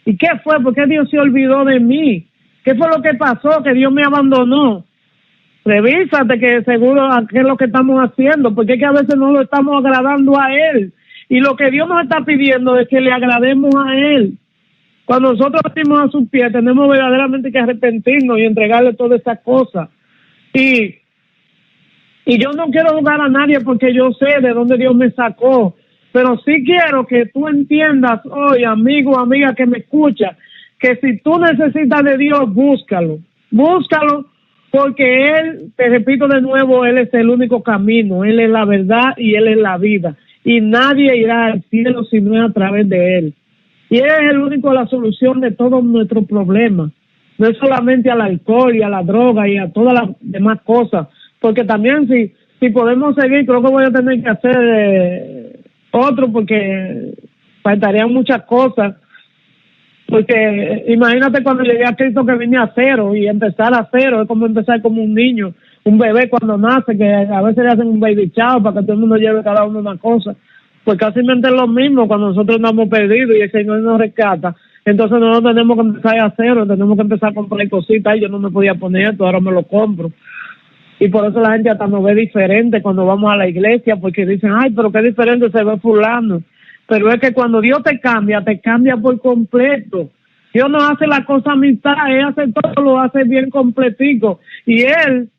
¿y qué fue? ¿Por qué Dios se olvidó de mí? ¿Qué fue lo que pasó? Que Dios me abandonó. Revísate que seguro qué es lo que estamos haciendo, porque es que a veces no lo estamos agradando a Él. Y lo que Dios nos está pidiendo es que le agrademos a Él. Cuando nosotros venimos a sus pies, tenemos verdaderamente que arrepentirnos y entregarle todas esas cosas. Y yo no quiero juzgar a nadie porque yo sé de dónde Dios me sacó, pero sí quiero que tú entiendas hoy, amigo o amiga que me escucha, que si tú necesitas de Dios, búscalo, porque Él, te repito de nuevo, Él es el único camino, Él es la verdad y Él es la vida, y nadie irá al cielo si no es a través de Él. Y Él es el único la solución de todos nuestros problemas, no es solamente al alcohol y a la droga y a todas las demás cosas, porque también si podemos seguir, creo que voy a tener que hacer otro, porque faltarían muchas cosas, porque imagínate cuando llegué a Cristo que vine a cero, y empezar a cero es como empezar como un niño, un bebé cuando nace, que a veces le hacen un baby shower para que todo el mundo lleve cada uno una cosa, pues casi es lo mismo cuando nosotros andamos perdidos y el Señor nos rescata. Entonces nosotros tenemos que empezar a cero, tenemos que empezar a comprar cositas, y yo no me podía poner esto, ahora me lo compro. Y por eso la gente hasta nos ve diferente cuando vamos a la iglesia, porque dicen, ay, pero qué diferente se ve fulano. Pero es que cuando Dios te cambia por completo. Dios no hace la cosa a mitad, Él hace todo, lo hace bien completico. Y Él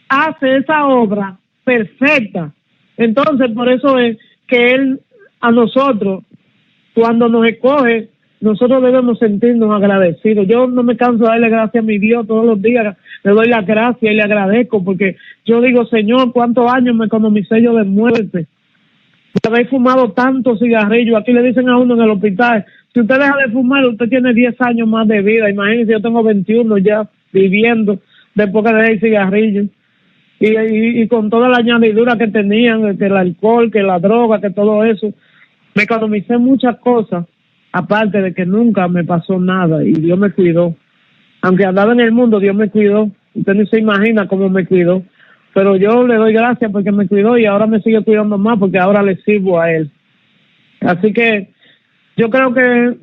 hace esa obra perfecta. Entonces, por eso es que Él a nosotros, cuando nos escoge, nosotros debemos sentirnos agradecidos. Yo no me canso de darle gracias a mi Dios todos los días. Le doy las gracias y le agradezco, porque yo digo, Señor, ¿cuántos años me economicé yo de muerte? Por haber fumado tantos cigarrillos. Aquí le dicen a uno en el hospital, si usted deja de fumar, usted tiene 10 años más de vida. Imagínense, yo tengo 21 ya viviendo después que dejé el cigarrillo. Y con toda la añadidura que tenían, que el alcohol, que la droga, que todo eso, me economicé muchas cosas. Aparte de que nunca me pasó nada y Dios me cuidó. Aunque andaba en el mundo, Dios me cuidó. Usted no se imagina cómo me cuidó. Pero yo le doy gracias porque me cuidó, y ahora me sigue cuidando más porque ahora le sirvo a Él. Así que yo creo que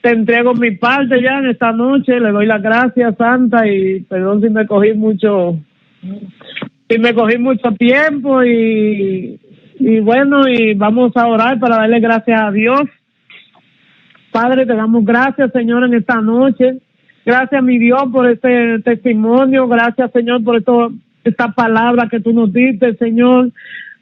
te entrego mi parte ya en esta noche. Le doy las gracias, Santa, y perdón si me cogí mucho tiempo, y bueno, y vamos a orar para darle gracias a Dios. Padre, te damos gracias, Señor, en esta noche. Gracias, mi Dios, por este testimonio. Gracias, Señor, por esta palabra que tú nos diste, Señor.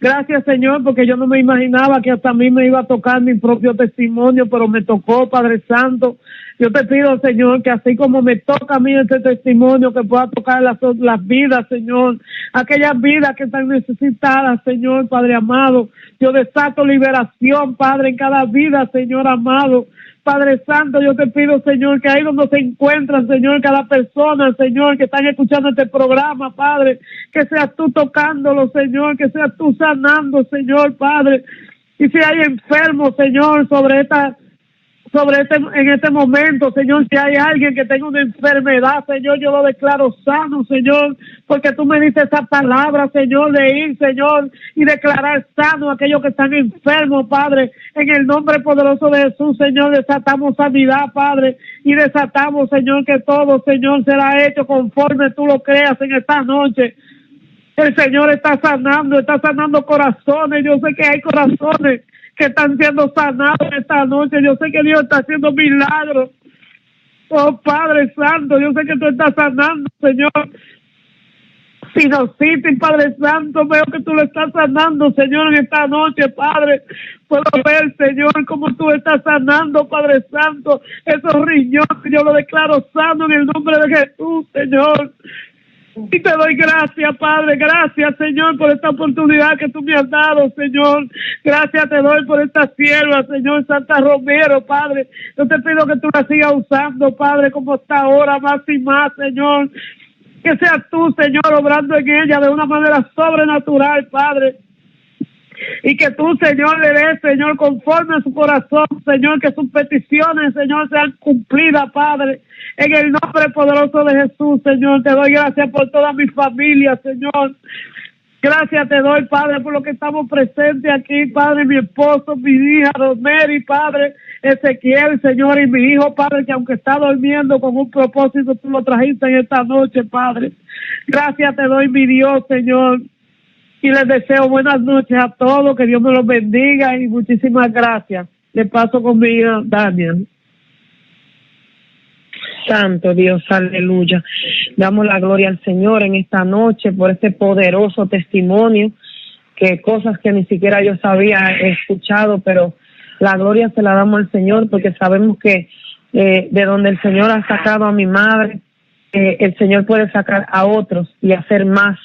Gracias, Señor, porque yo no me imaginaba que hasta a mí me iba a tocar mi propio testimonio, pero me tocó, Padre Santo. Yo te pido, Señor, que así como me toca a mí este testimonio, que pueda tocar las vidas, Señor, aquellas vidas que están necesitadas, Señor, Padre amado. Yo desato liberación, Padre, en cada vida, Señor amado. Padre Santo, yo te pido, Señor, que ahí donde se encuentran, Señor, cada persona, Señor, que están escuchando este programa, Padre, que seas tú tocándolo, Señor, que seas tú sanando, Señor, Padre. Y si hay enfermos, Señor, en este momento, Señor, si hay alguien que tenga una enfermedad, Señor, yo lo declaro sano, Señor, porque tú me dices esa palabra, Señor, de ir, Señor, y declarar sano a aquellos que están enfermos, Padre, en el nombre poderoso de Jesús, Señor, desatamos sanidad, Padre, y desatamos, Señor, que todo, Señor, será hecho conforme tú lo creas en esta noche. El Señor está sanando corazones. Yo sé que hay corazones que están siendo sanados esta noche. Yo sé que Dios está haciendo milagros. Oh, Padre Santo, yo sé que tú estás sanando, Señor. Sinusitis, Padre Santo, veo que tú lo estás sanando, Señor, en esta noche, Padre. Puedo ver, Señor, cómo tú estás sanando, Padre Santo, esos riñones. Yo lo declaro sano en el nombre de Jesús, Señor. Y te doy gracias, Padre, gracias, Señor, por esta oportunidad que tú me has dado, Señor. Gracias te doy por esta sierva, Señor, Santa Romero, Padre. Yo te pido que tú la sigas usando, Padre, como está ahora, más y más, Señor. Que seas tú, Señor, obrando en ella de una manera sobrenatural, Padre. Y que tú, Señor, le des, Señor, conforme a su corazón, Señor, que sus peticiones, Señor, sean cumplidas, Padre. En el nombre poderoso de Jesús, Señor, te doy gracias por toda mi familia, Señor. Gracias te doy, Padre, por lo que estamos presentes aquí, Padre, mi esposo, mi hija, Rosemary, Padre, Ezequiel, Señor, y mi hijo, Padre, que aunque está durmiendo con un propósito, tú lo trajiste en esta noche, Padre. Gracias te doy, mi Dios, Señor. Y les deseo buenas noches a todos, que Dios me los bendiga y muchísimas gracias. Le paso con mi hija, Daniel. Santo Dios, aleluya. Damos la gloria al Señor en esta noche por este poderoso testimonio, que cosas que ni siquiera yo sabía escuchado, pero la gloria se la damos al Señor porque sabemos que de donde el Señor ha sacado a mi madre, el Señor puede sacar a otros y hacer más.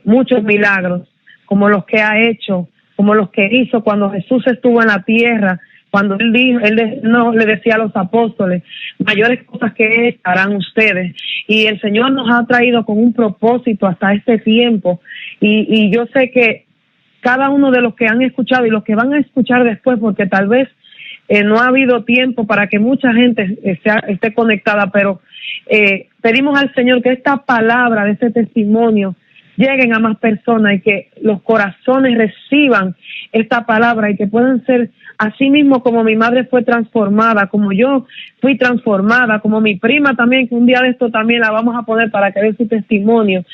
Muchos milagros como los que ha hecho, como los que hizo cuando Jesús estuvo en la tierra, cuando él dijo, le decía a los apóstoles, mayores cosas que estas harán ustedes. Y el Señor nos ha traído con un propósito hasta este tiempo. Y yo sé que cada uno de los que han escuchado y los que van a escuchar después, porque tal vez no ha habido tiempo para que mucha gente esté conectada, pero pedimos al Señor que esta palabra de este testimonio lleguen a más personas y que los corazones reciban esta palabra y que puedan ser así mismo como mi madre fue transformada, como yo fui transformada, como mi prima también, que un día de esto también la vamos a poner para que dé su testimonio,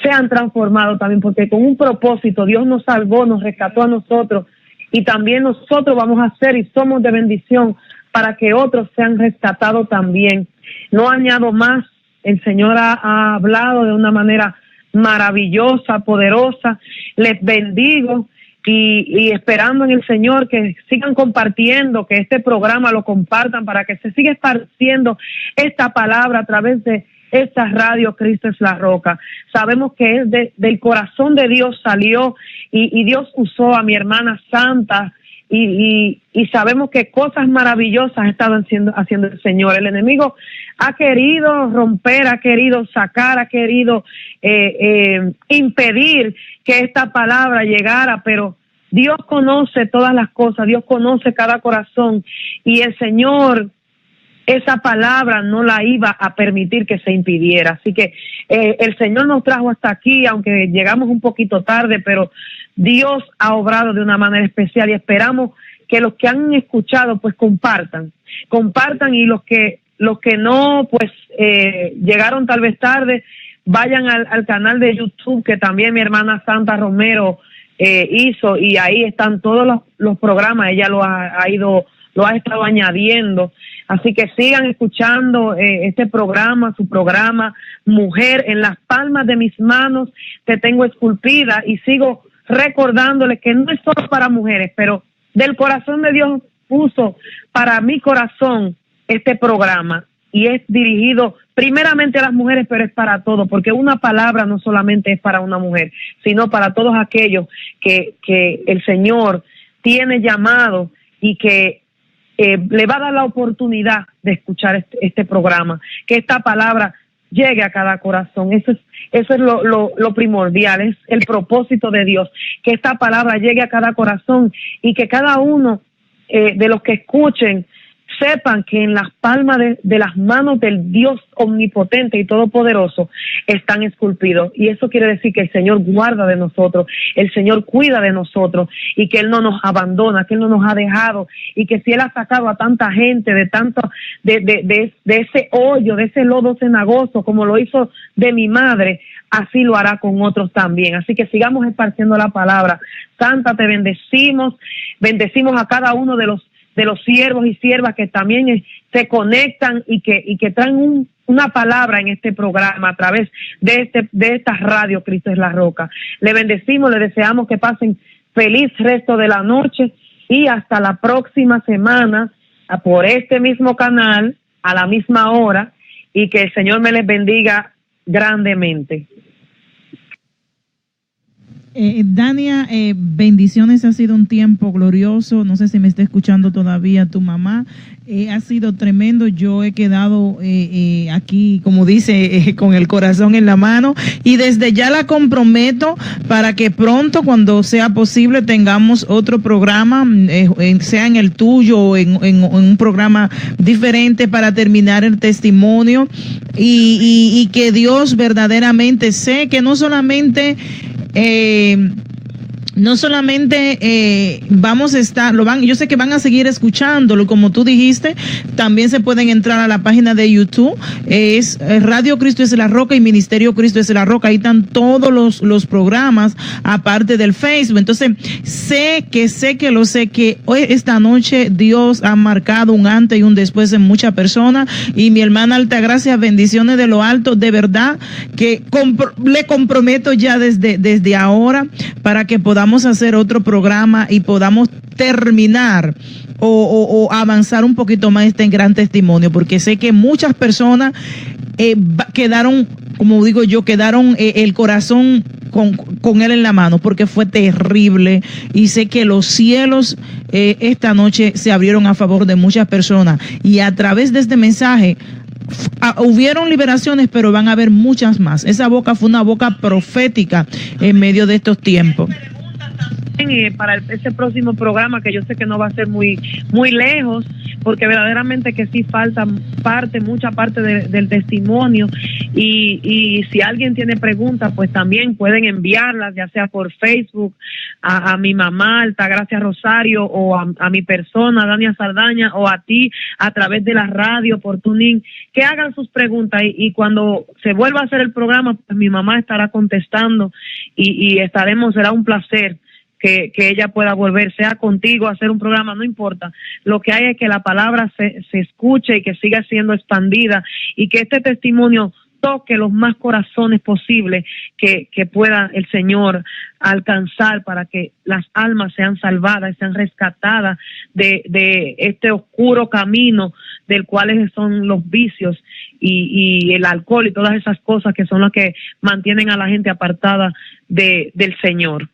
sean transformados también, porque con un propósito Dios nos salvó, nos rescató a nosotros y también nosotros vamos a ser y somos de bendición para que otros sean rescatados también. No añado más. El Señor ha hablado de una manera maravillosa, poderosa. Les bendigo y esperando en el Señor que sigan compartiendo, que este programa lo compartan para que se siga esparciendo esta palabra a través de esta radio Cristo es la Roca. Sabemos que es del corazón de Dios salió y Dios usó a mi hermana Santa y sabemos que cosas maravillosas ha estado haciendo el Señor. El enemigo ha querido romper, ha querido sacar, ha querido impedir que esta palabra llegara, pero Dios conoce todas las cosas, Dios conoce cada corazón y el Señor esa palabra no la iba a permitir que se impidiera. Así que el Señor nos trajo hasta aquí, aunque llegamos un poquito tarde, pero Dios ha obrado de una manera especial y esperamos que los que han escuchado pues compartan y los que no pues llegaron tal vez tarde, vayan al canal de YouTube que también mi hermana Santa Romero hizo y ahí están todos los programas, ella lo ha estado añadiendo. Así que sigan escuchando este programa, su programa Mujer. En las palmas de mis manos te tengo esculpida, y sigo recordándole que no es solo para mujeres, pero del corazón de Dios puso para mi corazón este programa, y es dirigido primeramente a las mujeres, pero es para todos, porque una palabra no solamente es para una mujer, sino para todos aquellos que el Señor tiene llamado y que le va a dar la oportunidad de escuchar este programa, que esta palabra llegue a cada corazón. Eso es lo primordial, es el propósito de Dios, que esta palabra llegue a cada corazón, y que cada uno de los que escuchen sepan que en las palmas de las manos del Dios omnipotente y todopoderoso están esculpidos. Y eso quiere decir que el Señor guarda de nosotros, el Señor cuida de nosotros, y que Él no nos abandona, que Él no nos ha dejado, y que si Él ha sacado a tanta gente de ese hoyo, de ese lodo cenagoso, como lo hizo de mi madre, así lo hará con otros también. Así que sigamos esparciendo la palabra. Santa, te bendecimos a cada uno de los siervos y siervas que también se conectan y que traen una palabra en este programa a través de esta radio Cristo es la Roca. Le bendecimos, le deseamos que pasen feliz resto de la noche, y hasta la próxima semana por este mismo canal a la misma hora, y que el Señor me les bendiga grandemente. Dania, bendiciones, ha sido un tiempo glorioso. No sé si me está escuchando todavía tu mamá. Ha sido tremendo. Yo he quedado aquí, como dice, con el corazón en la mano, y desde ya la comprometo para que pronto, cuando sea posible, tengamos otro programa, sea en el tuyo o en un programa diferente, para terminar el testimonio, y que Dios verdaderamente, sé que no solamente vamos a estar, yo sé que van a seguir escuchándolo, como tú dijiste. También se pueden entrar a la página de YouTube, es Radio Cristo es la Roca y Ministerio Cristo es la Roca. Ahí están todos los programas, aparte del Facebook. Entonces, sé que hoy, esta noche, Dios ha marcado un antes y un después en muchas personas. Y mi hermana Altagracia, bendiciones de lo alto, de verdad que le comprometo ya desde ahora, para que podamos hacer otro programa y podamos terminar o avanzar un poquito más este gran testimonio, porque sé que muchas personas quedaron, como digo yo, el corazón con él en la mano, porque fue terrible, y sé que los cielos esta noche se abrieron a favor de muchas personas, y a través de este mensaje hubieron liberaciones, pero van a haber muchas más. Esa boca fue una boca profética en medio de estos tiempos. Para ese próximo programa, que yo sé que no va a ser muy lejos, porque verdaderamente que sí falta mucha parte del testimonio, y si alguien tiene preguntas, pues también pueden enviarlas, ya sea por Facebook a mi mamá Altagracia Rosario, o a mi persona Dania Saldaña, o a ti a través de la radio por TuneIn, que hagan sus preguntas, y cuando se vuelva a hacer el programa, pues mi mamá estará contestando, y será un placer que ella pueda volver, sea contigo, a hacer un programa, no importa. Lo que hay es que la palabra se escuche y que siga siendo expandida, y que este testimonio toque los más corazones posibles que pueda el Señor alcanzar, para que las almas sean salvadas, sean rescatadas de este oscuro camino del cual son los vicios y el alcohol y todas esas cosas que son las que mantienen a la gente apartada del Señor.